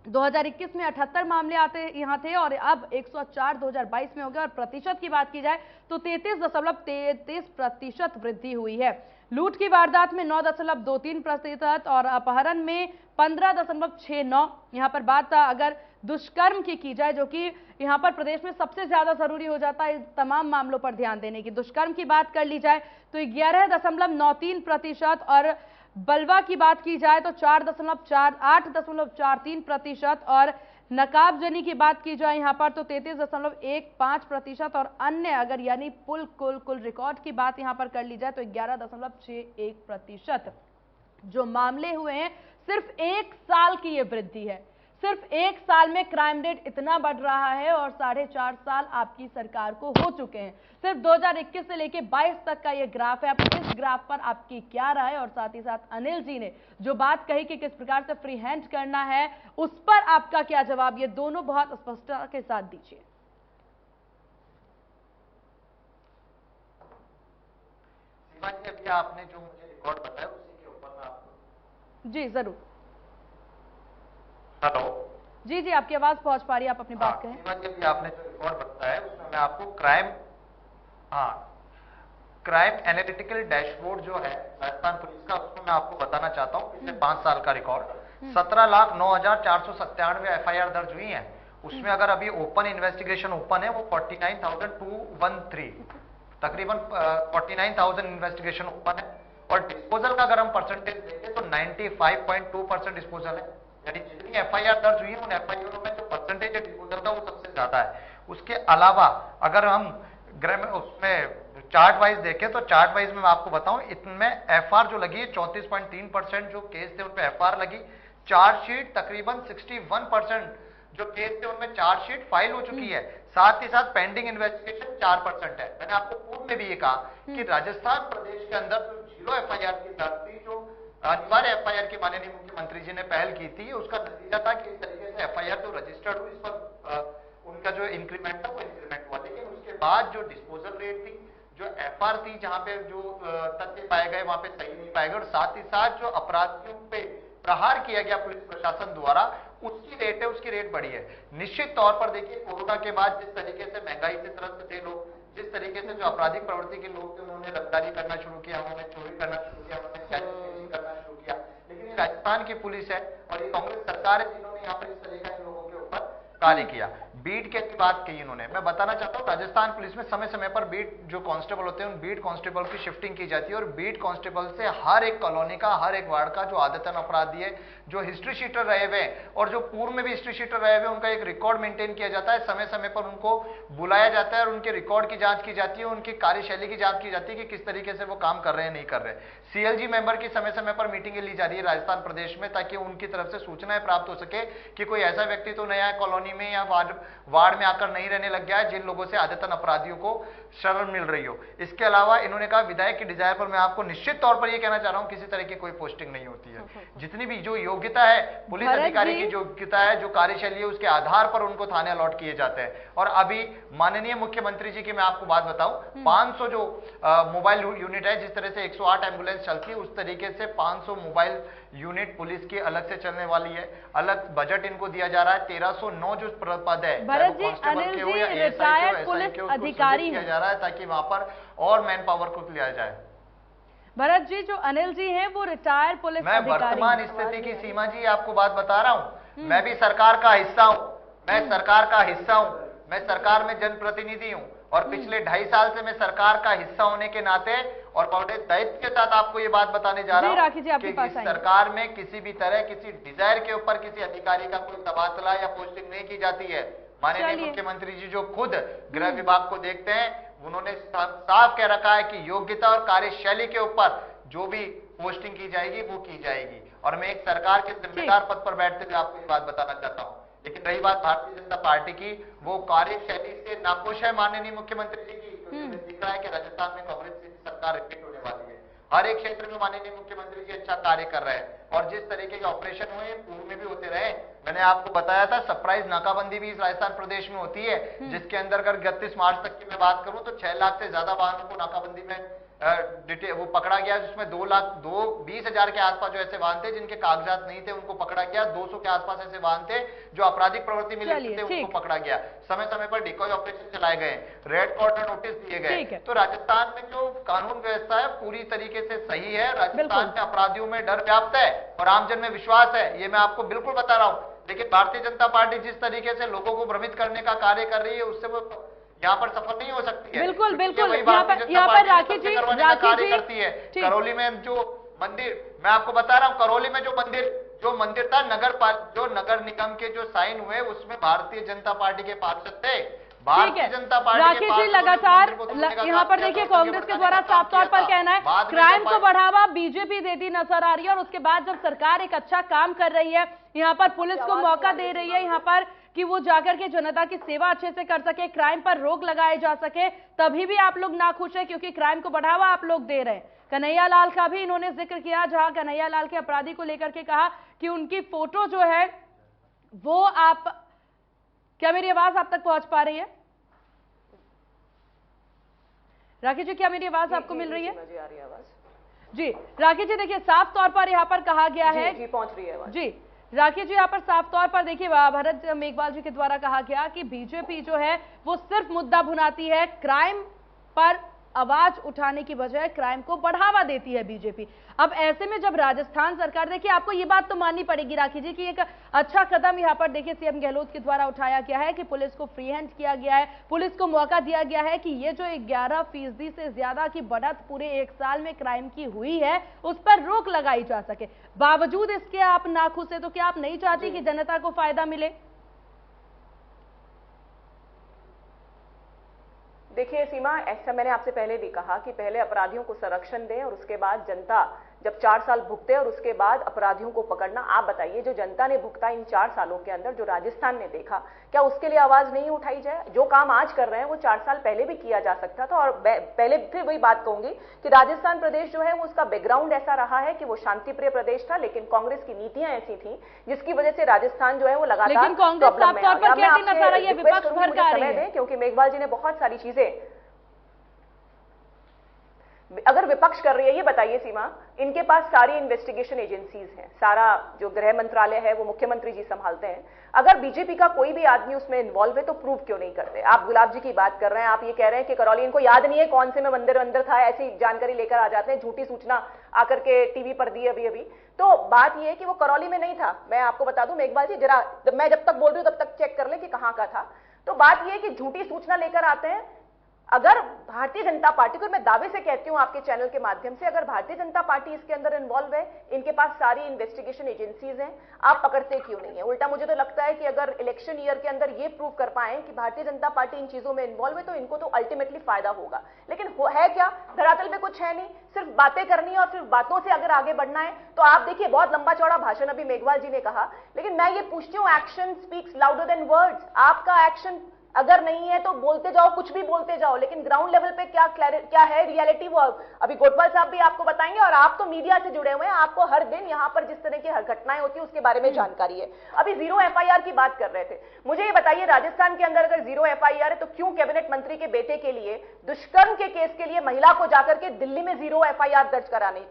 2021 में 78 मामले यहाँ थे और अब 104 2022 में हो गया। और प्रतिशत की बात की जाए तो 33.33% वृद्धि हुई है। लूट की वारदात में 9.23% और अपहरण में 15.69। यहाँ पर बात अगर दुष्कर्म की जाए, जो कि यहाँ पर प्रदेश में सबसे ज्यादा जरूरी हो जाता है तमाम मामलों पर ध्यान देने की। दुष्कर्म की बात कर ली जाए तो 11.93% और बलवा की बात की जाए तो 8.43% और नकाबजनी की बात की जाए यहाँ पर तो 33.15% और अन्य अगर यानी कुल रिकॉर्ड की बात यहाँ पर कर ली जाए तो 11.61% जो मामले हुए हैं। सिर्फ 1 साल की ये वृद्धि है, सिर्फ 1 साल में क्राइम रेट इतना बढ़ रहा है और 4.5 साल आपकी सरकार को हो चुके हैं। सिर्फ 2021 से लेके 22 तक का ये ग्राफ है। अब इस ग्राफ पर आपकी क्या राय, और साथ ही साथ अनिल जी ने जो बात कही कि किस प्रकार से फ्री हैंड करना है, उस पर आपका क्या जवाब, ये दोनों बहुत स्पष्टता के साथ दीजिए। सीमा जी, अभी आपने जो मुझे रिकॉर्ड बताया उसी के ऊपर मैं आपको जी जरूर। हेलो जी जी, आपकी आवाज पहुंच पा रही है, आप अपनी बात कहें। सीमा जी, अभी आपने जो रिकॉर्ड बताया उसमें मैं आपको क्राइम एनालिटिकल डैशबोर्ड जो है राजस्थान पुलिस का, उसमें मैं आपको बताना चाहता हूँ पिछले 5 साल का रिकॉर्ड 17,09,497 FIR दर्ज हुई है। उसमें अगर अभी ओपन इन्वेस्टिगेशन ओपन है वो 49,213, तकरीबन 49,000 इन्वेस्टिगेशन ओपन है। और डिस्पोजल का अगर हम परसेंटेज देखें तो 95.2% डिस्पोजल है, यानी जितनी FIR दर्ज हुई है उन FIR में जो परसेंटेज है डिस्पोजल का वो सबसे ज्यादा है। उसके अलावा अगर हम उसमें चार्ट वाइज देखें तो चार्ट वाइज में मैं आपको बताऊं इनमें FR जो लगी है 34.3% जो केस थे उन पे FR लगी। चार्जशीट तकरीबन 61% जो केस थे उनमें चार्जशीट फाइल हो चुकी है। साथ ही साथ पेंडिंग इन्वेस्टिगेशन 4% है। मैंने आपको पूर्व में भी ये कहा कि राजस्थान प्रदेश के अंदर जो 0 FIR की दर थी, जो अनिवार्य FIR की माननीय मुख्यमंत्री जी ने पहल की थी, उसका नतीजा था कि इस तरीके से FIR जो रजिस्टर्ड हुई इस पर उनका जो इंक्रीमेंट था वो इंक्रीमेंट हुआ। लेकिन उसके बाद जो डिस्पोजल रेट थी, जो FR थी, जहां पे जो तथ्य पाए गए वहां पे सही नहीं पाए गए, और साथ ही साथ जो अपराधियों पे प्रहार किया गया पुलिस प्रशासन द्वारा उसकी रेट है, उसकी रेट बढ़ी है। निश्चित तौर पर देखिए कोरोना के बाद जिस तरीके से महंगाई से त्रस्त थे लोग, जिस तरीके से जो आपराधिक प्रवृत्ति के लोग थे उन्होंने रंगदारी करना शुरू किया, उन्होंने चोरी करना शुरू किया, उन्होंने चैलेंज करना शुरू किया। लेकिन ये राजस्थान की पुलिस है और ये कांग्रेस सरकार है जिन्होंने यहाँ पर इस तरीके के लोगों के ऊपर कार्य किया। बीट की बात की इन्होंने, मैं बताना चाहता हूं राजस्थान पुलिस में समय समय पर बीट जो कांस्टेबल होते हैं उन बीट कांस्टेबल की शिफ्टिंग की जाती है और बीट कांस्टेबल से हर एक कॉलोनी का, हर एक वार्ड का जो आदतन अपराधी है, जो हिस्ट्री शीटर रहे हुए और जो पूर्व में भी हिस्ट्री शीटर रहे हुए, उनका एक रिकॉर्ड मेंटेन किया जाता है। समय समय पर उनको बुलाया जाता है और उनके रिकॉर्ड की जांच की जाती है, उनकी कार्यशैली की जांच की जाती है कि किस तरीके से वो काम कर रहे हैं, नहीं कर रहे। CLG मेंबर की समय समय पर मीटिंगें ली जा रही है राजस्थान प्रदेश में, ताकि उनकी तरफ से सूचनाएं प्राप्त हो सके कि कोई ऐसा व्यक्ति तो नया कॉलोनी में या वार्ड में आकर नहीं रहने लग गया है जिन लोगों से आदतन अपराधियों को शरण मिल रही हो। इसके अलावा इन्होंने कहा विधायक की डिजायर पर मैं आपको निश्चित तौर पर यह कहना चाह रहा हूं किसी तरह की कोई पोस्टिंग नहीं होती है। जितनी भी जो योग्यता है पुलिस अधिकारी की, जो योग्यता है, जो कार्यशैली है, उसके आधार पर उनको थाने अलॉट किए जाते हैं। और अभी माननीय मुख्यमंत्री जी की मैं आपको बात बताऊं, 500 जो मोबाइल यूनिट है, जिस तरह से 108 एम्बुलेंस चलती है उस तरीके से 500 मोबाइल यूनिट पुलिस की अलग से चलने वाली है। अलग बजट इनको दिया जा रहा है। 1309 जो पद है भरत जी, अनिल जी रिटायर्ड पुलिस अधिकारी किया जा रहा है ताकि वहां पर और मैन पावर को लिया जाए। भरत जी, जो अनिल जी हैं वो रिटायर्ड पुलिस मैं वर्तमान स्थिति की, सीमा जी आपको बात बता रहा हूं, मैं भी सरकार का हिस्सा हूं, मैं सरकार का हिस्सा हूं, मैं सरकार में जनप्रतिनिधि हूं और पिछले 2.5 साल से मैं सरकार का हिस्सा होने के नाते और बड़े दायित्व के साथ आपको ये बात बताने जा रहा हूं कि इस सरकार में किसी भी तरह किसी डिजायर के ऊपर किसी अधिकारी का कोई तबादला या पोस्टिंग नहीं की जाती है। माननीय मुख्यमंत्री जी जो खुद गृह विभाग को देखते हैं, उन्होंने साफ कह रखा है कि योग्यता और कार्यशैली के ऊपर जो भी पोस्टिंग की जाएगी वो की जाएगी। और मैं एक सरकार के जिम्मेदार पद पर बैठते हुए आपको ये बात बताना चाहता हूं। लेकिन रही बात भारतीय जनता पार्टी की, वो कार्यशैली से नाखुश है माननीय मुख्यमंत्री जी की, क्योंकि दिख रहा है कि राजस्थान में कांग्रेस की सरकार रिपीट होने वाली है। हर एक क्षेत्र में माननीय मुख्यमंत्री जी अच्छा कार्य कर रहे हैं और जिस तरीके के ऑपरेशन हुए पूर्व में भी होते रहे। मैंने आपको बताया था सरप्राइज नाकाबंदी भी इस राजस्थान प्रदेश में होती है, जिसके अंदर अगर 31 मार्च तक की मैं बात करूं तो 6 लाख से ज्यादा वाहनों को नाकाबंदी में वो पकड़ा गया, जिसमें 20,000 के आसपास जो ऐसे वाहन थे जिनके कागजात नहीं थे उनको पकड़ा गया। 200 के आसपास ऐसे वाहन थे जो आपराधिक प्रवृत्ति में लिप्त थे, उनको पकड़ा गया। समय समय पर डिकॉय ऑपरेशन चलाए गए, रेड कॉर्नर नोटिस दिए गए। तो राजस्थान में जो कानून व्यवस्था है पूरी तरीके से सही है। राजस्थान में अपराधियों में डर व्याप्त है और आमजन में विश्वास है, ये मैं आपको बिल्कुल बता रहा हूं। लेकिन भारतीय जनता पार्टी जिस तरीके से लोगों को भ्रमित करने का कार्य कर रही है उससे वो यहाँ पर सफल नहीं हो सकती है। बिल्कुल बिल्कुल, वही यहाँ भारतीय पर जनता पार्टी राखी सबसे जी करवाने का कार्य करती है। ठीक। करौली में जो मंदिर, मैं आपको बता रहा हूँ, करौली में जो मंदिर था, जो नगर निगम के जो साइन हुए उसमें भारतीय जनता पार्टी के पार्षद थे। भारतीय जनता पार्टी राखी जी लगातार यहाँ पर देखिए कांग्रेस के द्वारा साफ तौर पर कहना है क्राइम को बढ़ावा बीजेपी देती नजर आ रही है, और उसके बाद जब सरकार एक अच्छा काम कर रही है, यहाँ पर पुलिस को मौका दे रही है यहाँ पर कि वो जाकर के जनता की सेवा अच्छे से कर सके, क्राइम पर रोक लगाए जा सके, तभी भी आप लोग नाखुश है क्योंकि क्राइम को बढ़ावा आप लोग दे रहे हैं। कन्हैया लाल का भी इन्होंने जिक्र किया, जहां कन्हैया लाल के अपराधी को लेकर के कहा कि उनकी फोटो जो है वो आप, क्या मेरी आवाज आप तक पहुंच पा रही है? राखी जी क्या मेरी आवाज आपको मिल रही है? जी आ रही है आवाज। जी राखी जी देखिए साफ तौर पर यहाँ पर कहा गया है, जी पहुंच रही है आवाज। जी राखी जी यहाँ पर साफ तौर पर देखिए भरत मेघवाल जी के द्वारा कहा गया कि बीजेपी जो है वो सिर्फ मुद्दा भुनाती है, क्राइम पर आवाज उठाने की बजाय क्राइम को बढ़ावा देती है बीजेपी। अब ऐसे में जब राजस्थान सरकार, देखिए आपको ये बात तो माननी पड़ेगी राखी जी कि एक अच्छा कदम यहाँ पर देखिए सीएम गहलोत के द्वारा उठाया गया है कि पुलिस को फ्री हैंड किया गया है, पुलिस को मौका दिया गया है कि ये जो 11% से ज्यादा की बढ़त पूरे 1 साल में क्राइम की हुई है उस पर रोक लगाई जा सके। बावजूद इसके आप नाखुश है, तो क्या आप नहीं चाहती कि जनता को फायदा मिले? देखिए सीमा, ऐसा मैंने आपसे पहले भी कहा कि पहले अपराधियों को संरक्षण दें और उसके बाद जनता जब 4 साल भुगते और उसके बाद अपराधियों को पकड़ना। आप बताइए जो जनता ने भुगता इन 4 सालों के अंदर, जो राजस्थान ने देखा, क्या उसके लिए आवाज नहीं उठाई जाए? जो काम आज कर रहे हैं वो 4 साल पहले भी किया जा सकता था। और पहले फिर वही बात कहूंगी कि राजस्थान प्रदेश जो है वो उसका बैकग्राउंड ऐसा रहा है कि वो शांति प्रिय प्रदेश था, लेकिन कांग्रेस की नीतियां ऐसी थी जिसकी वजह से राजस्थान जो है वो लगातार प्रॉब्लम में आ गया। क्योंकि मेघवाल जी ने बहुत सारी चीजें, अगर विपक्ष कर रही है, ये बताइए सीमा, इनके पास सारी इन्वेस्टिगेशन एजेंसीज हैं, सारा जो गृह मंत्रालय है वो मुख्यमंत्री जी संभालते हैं। अगर बीजेपी का कोई भी आदमी उसमें इन्वॉल्व है तो प्रूव क्यों नहीं करते? आप गुलाब जी की बात कर रहे हैं, आप ये कह रहे हैं कि करौली, इनको याद नहीं है कौन से में मंदिर अंदर था, ऐसी जानकारी लेकर आ जाते हैं, झूठी सूचना आकर के टीवी पर दी अभी। तो बात यह है कि वो करौली में नहीं था। मैं आपको बता दूं मेघवाल जी, जरा मैं जब तक बोल रही हूं तब तक चेक कर ले कि कहां का था। तो बात यह है कि झूठी सूचना लेकर आते हैं। अगर भारतीय जनता पार्टी को, मैं दावे से कहती हूं आपके चैनल के माध्यम से, अगर भारतीय जनता पार्टी इसके अंदर इन्वॉल्व है, इनके पास सारी इन्वेस्टिगेशन एजेंसीज हैं, आप पकड़ते क्यों नहीं है? उल्टा मुझे तो लगता है कि अगर इलेक्शन ईयर के अंदर ये प्रूव कर पाए कि भारतीय जनता पार्टी इन चीजों में इन्वॉल्व है तो इनको तो अल्टीमेटली फायदा होगा। लेकिन है क्या? धरातल पे कुछ है नहीं, सिर्फ बातें करनी है और सिर्फ बातों से अगर आगे बढ़ना है तो आप देखिए, बहुत लंबा चौड़ा भाषण अभी मेघवाल जी ने कहा, लेकिन मैं ये पूछती हूँ, action speaks louder than words. आपका एक्शन अगर नहीं है तो बोलते जाओ, कुछ भी बोलते जाओ, लेकिन ग्राउंड लेवल पे क्या है रियलिटी, वो अभी गोटवाल साहब भी आपको बताएंगे। और आप तो मीडिया से जुड़े हुए हैं, आपको हर दिन यहाँ पर जिस तरह की हर घटनाएं होती है उसके बारे में जानकारी है। अभी 0 FIR की बात कर रहे थे, मुझे ये बताइए, राजस्थान के अंदर अगर 0 FIR है तो क्यों कैबिनेट मंत्री के बेटे के लिए दुष्कर्म के केस के लिए महिला को जाकर के दिल्ली में 0 FIR दर्ज करानी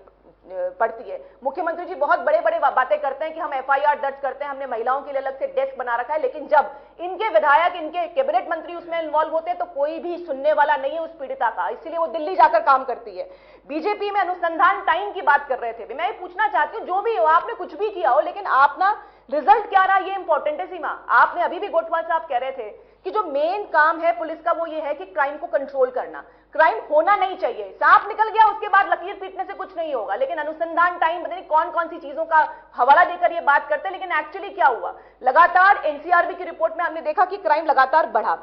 पड़ती है? मुख्यमंत्री जी बहुत बड़े बड़े बातें करते हैं कि हम FIR दर्ज करते हैं, हमने महिलाओं के लिए अलग से डेस्क बना रखा है, लेकिन जब इनके विधायक, इनके कैबिनेट मंत्री उसमें इन्वॉल्व होते हैं तो कोई भी सुनने वाला नहीं है उस पीड़िता का, इसलिए वो दिल्ली जाकर काम करती है। बीजेपी में अनुसंधान टाइम की बात कर रहे थे, मैं ये पूछना चाहती हूँ, जो भी हो, आपने कुछ भी किया हो, लेकिन आप ना रिजल्ट क्या रहा ये इंपॉर्टेंट है सीमा। आपने अभी भी गोटवाल साहब कह रहे थे कि जो मेन काम है पुलिस का वो ये है कि क्राइम को कंट्रोल करना, क्राइम होना नहीं चाहिए। सांप निकल गया उसके बाद लकीर पीटने से कुछ नहीं होगा, लेकिन अनुसंधान टाइम पता नहीं कौन कौन सी चीजों का हवाला देकर ये बात करते हैं, लेकिन एक्चुअली क्या हुआ? लगातार NCRB की रिपोर्ट में हमने देखा कि क्राइम लगातार बढ़ा।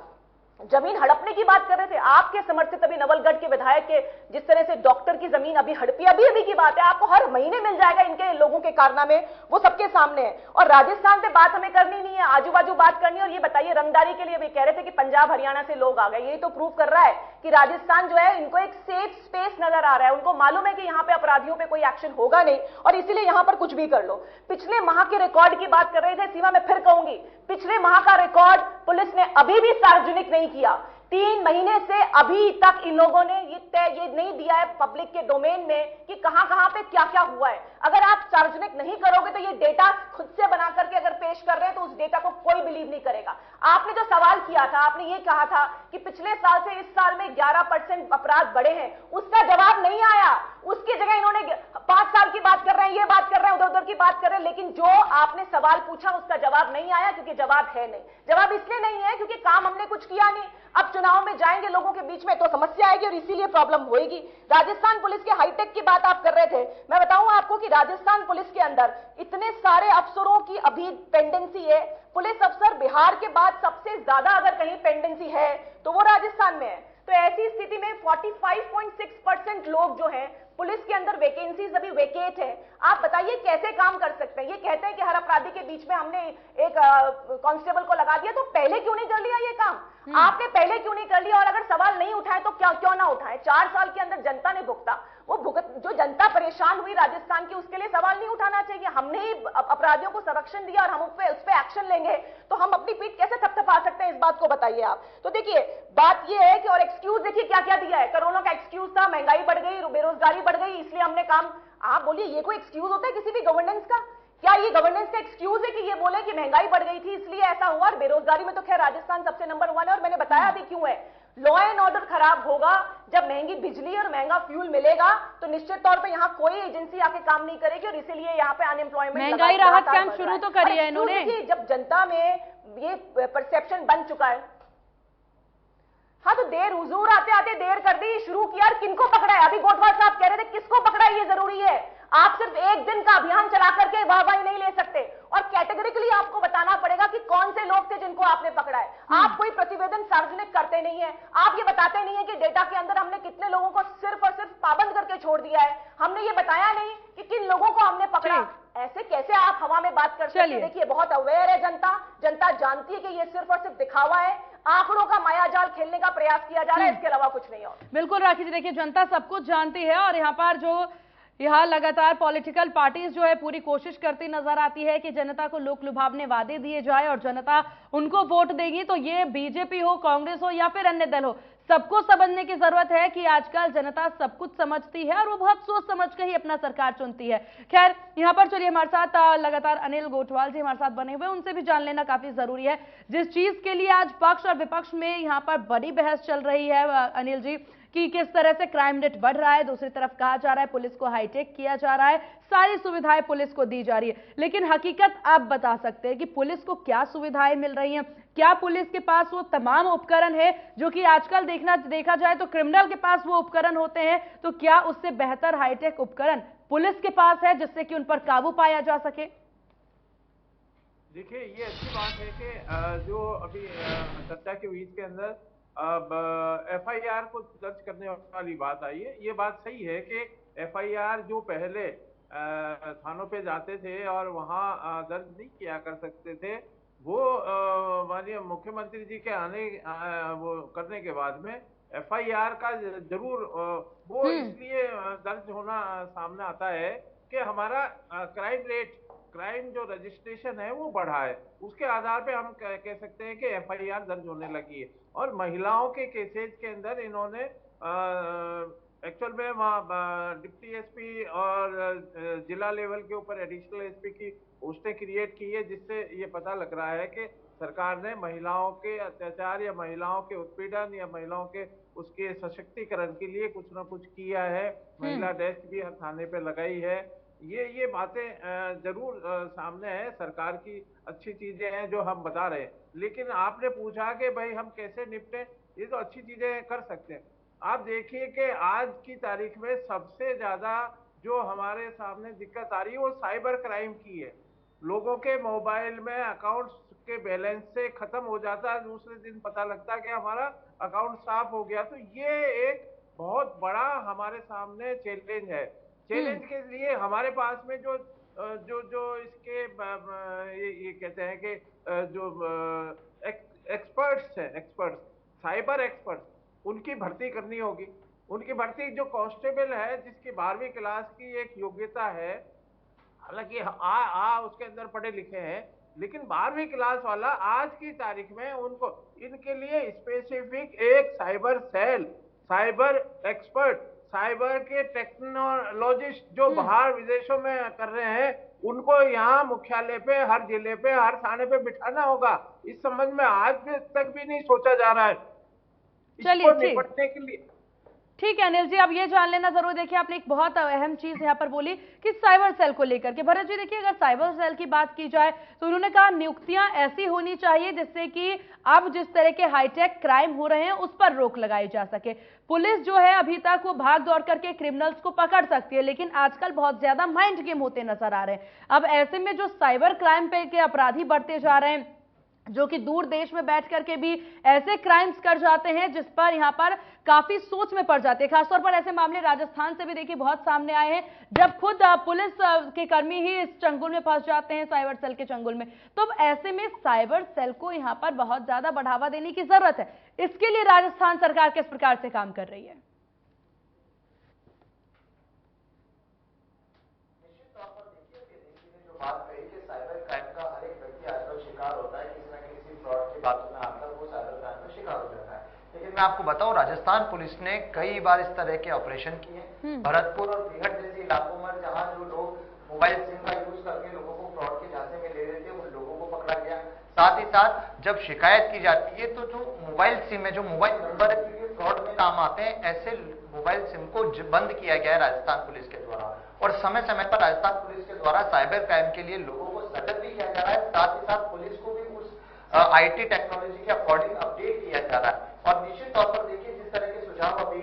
जमीन हड़पने की बात कर रहे थे, आपके समर्थित अभी नवलगढ़ के विधायक के जिस तरह से डॉक्टर की जमीन अभी हड़पी, अभी की बात है, आपको हर महीने मिल जाएगा इनके लोगों के कारनामे, वो सबके सामने है। और राजस्थान पे बात हमें करनी नहीं है, आजू बाजू बात करनी है। और ये बताइए, रंगदारी के लिए भी कह रहे थे कि पंजाब हरियाणा से लोग आ गए, ये तो प्रूव कर रहा है कि राजस्थान जो है इनको एक सेफ स्पेस नजर आ रहा है। उनको मालूम है कि यहाँ पे अपराधियों पे कोई एक्शन होगा नहीं और इसीलिए यहाँ पर कुछ भी कर लो। पिछले माह के रिकॉर्ड की बात कर रहे थे सीमा, मैं फिर कहूंगी, पिछले माह का रिकॉर्ड पुलिस ने अभी भी सार्वजनिक नहीं किया। 3 महीने से अभी तक इन लोगों ने ये नहीं दिया है पब्लिक के डोमेन में कि कहां पे क्या हुआ है। अगर आप सार्वजनिक नहीं करोगे तो ये डेटा खुद से बना करके अगर पेश कर रहे हैं तो उस डेटा को कोई बिलीव नहीं करेगा। आपने जो सवाल किया था, आपने ये कहा था कि पिछले साल से इस साल में 11% अपराध बढ़े हैं, उसका जवाब नहीं आया। उसकी जगह इन्होंने 5 साल की बात कर रहे हैं हैं, ये बात कर रहे हैं, उधर उधर की बात कर रहे हैं, लेकिन जो आपने सवाल पूछा उसका जवाब नहीं आया, क्योंकि जवाब है नहीं। जवाब इसलिए नहीं है क्योंकि काम हमने कुछ किया नहीं। अब चुनाव में जाएंगे लोगों के बीच में तो समस्या आएगी और इसीलिए प्रॉब्लम होएगी। राजस्थान पुलिस के हाईटेक की बात आप कर रहे थे, मैं बताऊं आपको कि राजस्थान पुलिस के अंदर इतने सारे अफसरों की अभी पेंडेंसी है। पुलिस अफसर बिहार के बाद सबसे ज्यादा अगर कहीं पेंडेंसी है तो वो राजस्थान में है। तो ऐसी स्थिति में 45.6% लोग जो हैं पुलिस के अंदर वैकेंसीज अभी वेकेट है। आप बताइए कैसे काम कर सकते हैं? ये कहते हैं कि हर अपराधी के बीच में हमने एक कांस्टेबल को लगा दिया, तो पहले क्यों नहीं कर लिया ये काम? आपने पहले क्यों नहीं कर लिया? और अगर सवाल नहीं उठाए तो क्यों ना उठाए? 4 साल के अंदर जनता ने भुगता, जो जनता परेशान हुई राजस्थान की, उसके लिए सवाल नहीं उठाना चाहिए। हमने ही अपराधियों को संरक्षण दिया और हम उस पर एक्शन लेंगे तो हम अपनी पीठ कैसे थपथपा सकते हैं? इस बात को बताइए आप। तो देखिए बात यह है कि, और एक्सक्यूज देखिए क्या क्या दिया है। करोड़ों का एक्सक्यूज था, महंगाई बढ़ गई, बेरोजगारी बढ़ गई, इसलिए हमने काम। आप बोलिए ये कोई एक्सक्यूज होता है किसी भी गवर्नेंस का? क्या ये गवर्नेंस का एक्सक्यूज है कि ये बोले कि महंगाई बढ़ गई थी इसलिए ऐसा हुआ? और बेरोजगारी में तो खैर राजस्थान सबसे नंबर 1 है, और मैंने बताया भी क्यों है। लॉ एंड ऑर्डर खराब होगा, जब महंगी बिजली और महंगा फ्यूल मिलेगा तो निश्चित तौर पे यहाँ कोई एजेंसी आके काम नहीं करेगी, और इसीलिए यहाँ पे अनएम्प्लॉयमेंट, महंगाई राहत कैंप शुरू तो करी है इन्होंने। जब जनता में ये परसेप्शन बन चुका है, हाँ तो देर हुजूर आते आते देर कर दी, शुरू किया। किनको पकड़ा है? अभी गोठवाल साहब कह रहे थे किसको पकड़ा है, ये जरूरी है। आप सिर्फ एक दिन का अभियान चला करके वाहवाही नहीं ले सकते, और कैटेगरिकली आपको बताना पड़ेगा कि कौन से लोग थे जिनको आपने पकड़ा है। आप कोई प्रतिवेदन सार्वजनिक करते नहीं है, आप ये बताते नहीं है कि डेटा के अंदर हमने कितने लोगों को सिर्फ और सिर्फ पाबंद करके छोड़ दिया है। हमने ये बताया नहीं कि किन लोगों को हमने पकड़ा। ऐसे कैसे आप हवा में बात कर सकते हैं? देखिए बहुत अवेयर है जनता, जनता जानती है कि ये सिर्फ और सिर्फ दिखावा है, आंकड़ों का मायाजाल खेलने का प्रयास किया जा रहा है, इसके अलावा कुछ नहीं। और बिल्कुल राखी जी, देखिए जनता सब कुछ जानती है, और यहाँ लगातार पॉलिटिकल पार्टीज जो है पूरी कोशिश करती नजर आती है कि जनता को लोक लुभावने वादे दिए जाए और जनता उनको वोट देगी। तो ये बीजेपी हो, कांग्रेस हो या फिर अन्य दल हो, सबको समझने की जरूरत है कि आजकल जनता सब कुछ समझती है और वो बहुत सोच समझ कर ही अपना सरकार चुनती है। खैर यहाँ पर चलिए, हमारे साथ लगातार अनिल गोठवाल जी हमारे साथ बने हुए, उनसे भी जान लेना काफी जरूरी है। जिस चीज के लिए आज पक्ष और विपक्ष में यहाँ पर बड़ी बहस चल रही है अनिल जी, कि किस तरह से क्राइम रेट बढ़ रहा है, दूसरी तरफ कहा जा रहा है पुलिस को हाईटेक किया जा रहा है, सारी सुविधाएं पुलिस को दी जा रही है, लेकिन हकीकत आप बता सकते हैं कि पुलिस को क्या सुविधाएं मिल रही हैं? क्या पुलिस के पास वो तमाम उपकरण है जो कि आजकल देखा जाए तो क्रिमिनल के पास वो उपकरण होते हैं, तो क्या उससे बेहतर हाईटेक उपकरण पुलिस के पास है जिससे कि उन पर काबू पाया जा सके? देखिए ये अच्छी बात है कि जो अभी चर्चा के बीच के अंदर अब FIR को दर्ज करने वाली बात आई है। ये बात सही है कि FIR जो पहले थानों पे जाते थे और वहाँ दर्ज नहीं किया कर सकते थे, वो माननीय मुख्यमंत्री जी के वो करने के बाद में FIR का जरूर वो इसलिए दर्ज होना सामने आता है कि हमारा क्राइम जो रजिस्ट्रेशन है वो बढ़ा है, उसके आधार पे हम कह सकते हैं कि FIR दर्ज होने लगी है। और महिलाओं के केसेज के अंदर इन्होंने एक्चुअल में वहाँ डिप्टी SP और जिला लेवल के ऊपर एडिशनल SP की पोस्टें क्रिएट की है, जिससे ये पता लग रहा है कि सरकार ने महिलाओं के अत्याचार या महिलाओं के उत्पीड़न या महिलाओं के उसके सशक्तिकरण के लिए कुछ ना कुछ किया है। महिला डेस्क भी हर थाने पे लगाई है। ये बातें जरूर सामने है, सरकार की अच्छी चीजें हैं जो हम बता रहे हैं। लेकिन आपने पूछा कि भाई हम कैसे निपटें, ये तो अच्छी चीजें कर सकते हैं। आप देखिए कि आज की तारीख में सबसे ज्यादा जो हमारे सामने दिक्कत आ रही है वो साइबर क्राइम की है। लोगों के मोबाइल में अकाउंट्स के बैलेंस से खत्म हो जाता है, दूसरे दिन पता लगता है कि हमारा अकाउंट साफ हो गया। तो ये एक बहुत बड़ा हमारे सामने चैलेंज है। चैलेंज के लिए हमारे पास में जो इसके ये कहते हैं कि जो एक्सपर्ट्स साइबर एक्सपर्ट्स, उनकी भर्ती करनी होगी। उनकी भर्ती, जो कांस्टेबल है जिसकी 12वीं क्लास की एक योग्यता है, हालांकि उसके अंदर पढ़े लिखे हैं, लेकिन 12वीं क्लास वाला आज की तारीख में उनको इनके लिए स्पेसिफिक एक cyber cell, cyber expert, cyber के टेक्नोलॉजिस्ट जो बाहर विदेशों में कर रहे हैं, उनको यहाँ मुख्यालय पे, हर जिले पे, हर थाने पे बिठाना होगा। इस संबंध में आज तक भी नहीं सोचा जा रहा है। चलिए निपटने के लिए ठीक है अनिल जी, अब ये जान लेना जरूर, देखिए आपने एक बहुत अहम चीज यहाँ पर बोली कि साइबर सेल को लेकर के। भरत जी देखिए, अगर साइबर सेल की बात की जाए तो उन्होंने कहा नियुक्तियां ऐसी होनी चाहिए जिससे कि अब जिस तरह के हाईटेक क्राइम हो रहे हैं उस पर रोक लगाई जा सके। पुलिस जो है अभी तक वो भाग दौड़ करके क्रिमिनल्स को पकड़ सकती है, लेकिन आजकल बहुत ज्यादा माइंड गेम होते नजर आ रहे हैं। अब ऐसे में जो साइबर क्राइम पे के अपराधी बढ़ते जा रहे हैं, जो कि दूर देश में बैठ करके भी ऐसे क्राइम्स कर जाते हैं जिस पर यहां पर काफी सोच में पड़ जाते हैं। खासतौर पर ऐसे मामले राजस्थान से भी देखिए बहुत सामने आए हैं, जब खुद पुलिस के कर्मी ही इस चंगुल में फंस जाते हैं, साइबर सेल के चंगुल में। तो अब ऐसे में साइबर सेल को यहां पर बहुत ज्यादा बढ़ावा देने की जरूरत है। इसके लिए राजस्थान सरकार किस प्रकार से काम कर रही है? निश्चित तौर पर देखिए कि जो बात कही कि साइबर क्राइम का हर एक व्यक्ति आजकल शिकार होता है, फ्रॉड की बातों में आकर वो साइबर क्राइम का शिकार हो जाता है। लेकिन मैं आपको बताऊं, राजस्थान पुलिस ने कई बार इस तरह के ऑपरेशन किए। भरतपुर और बिहट जैसे इलाकों में जहां जो लोग मोबाइल सिम का यूज करके लोगों को फ्रॉड के झांसे में ले रहे थे, उन लोगों को पकड़ा गया। साथ ही साथ जब शिकायत की जाती है तो जो मोबाइल सिम है, जो मोबाइल नंबर है, क्योंकि फ्रॉड में काम आते हैं, ऐसे मोबाइल सिम को बंद किया गया है राजस्थान पुलिस के द्वारा। और समय समय पर राजस्थान पुलिस के द्वारा साइबर क्राइम के लिए लोगों को सजग भी किया जा रहा है। साथ ही साथ पुलिस को भी आईटी टेक्नोलॉजी के अकॉर्डिंग अपडेट किया जा रहा है। और निश्चित तौर पर देखिए जिस तरह के सुझाव अभी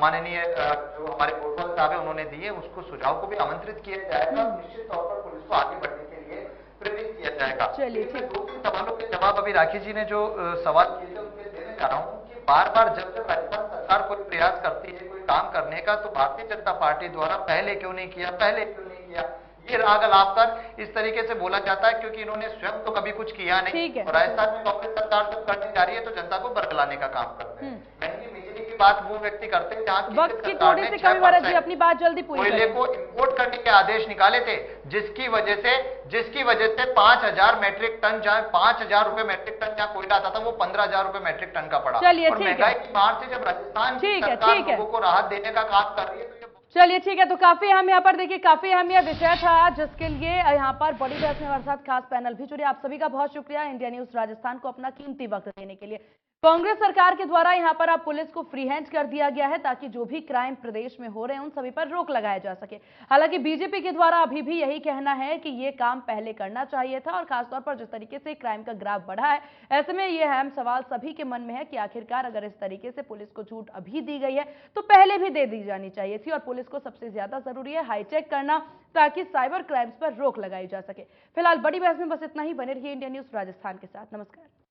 माननीय जो हमारे कोटवाल साहब है उन्होंने दिए, उसको सुझाव को भी आमंत्रित किया जाएगा। निश्चित तौर पर पुलिस को आगे बढ़ने के लिए प्रेरित किया जाएगा। चलिए, मैं 2-3 सवालों के जवाब अभी राखी जी ने जो सवाल किए थे उनके देने जा रहा हूँ कि बार बार जब जब राजस्थान सरकार कोई प्रयास करती है कोई काम करने का, तो भारतीय जनता पार्टी द्वारा पहले क्यों नहीं किया, पहले क्यों नहीं किया, ये राग अलापकर इस तरीके से बोला जाता है, क्योंकि इन्होंने स्वयं तो कभी कुछ किया नहीं। और राजस्थान में कांग्रेस सरकार जब करने जा रही है तो जनता को बरगलाने का काम करते हैं। महंगी बिजली की बात वो व्यक्ति करते हैं जहां वक्त की थोड़ी सी कमी, भरत जी अपनी बात जल्दी पूरी कोयले को इंपोर्ट करने के आदेश निकाले थे, जिसकी वजह से 5,000 मेट्रिक टन, जहां 5,000 रुपए मेट्रिक टन जहां कोयला आता था वो 15,000 रुपए मेट्रिक टन का पड़ा। और महंगाई की मार से जब राजस्थान की सरकार लोगों को राहत देने का काम कर रही है, चलिए ठीक है। तो काफी अहम यहाँ पर देखिए, काफी अहम यह विषय था जिसके लिए यहाँ पर बड़ी बहस में हमारे साथ खास पैनल भी जुड़े। आप सभी का बहुत शुक्रिया इंडिया न्यूज राजस्थान को अपना कीमती वक्त देने के लिए। कांग्रेस सरकार के द्वारा यहाँ पर अब पुलिस को फ्री हैंड कर दिया गया है ताकि जो भी क्राइम प्रदेश में हो रहे हैं उन सभी पर रोक लगाया जा सके। हालांकि बीजेपी के द्वारा अभी भी यही कहना है कि ये काम पहले करना चाहिए था, और खासतौर पर जिस तरीके से क्राइम का ग्राफ बढ़ा है, ऐसे में ये अहम सवाल सभी के मन में है कि आखिरकार अगर इस तरीके से पुलिस को छूट अभी दी गई है तो पहले भी दे दी जानी चाहिए थी। और पुलिस को सबसे ज्यादा जरूरी है हाईटेक करना ताकि साइबर क्राइम्स पर रोक लगाई जा सके। फिलहाल बड़ी बहस में बस इतना ही। बने रहिए इंडिया न्यूज राजस्थान के साथ। नमस्कार।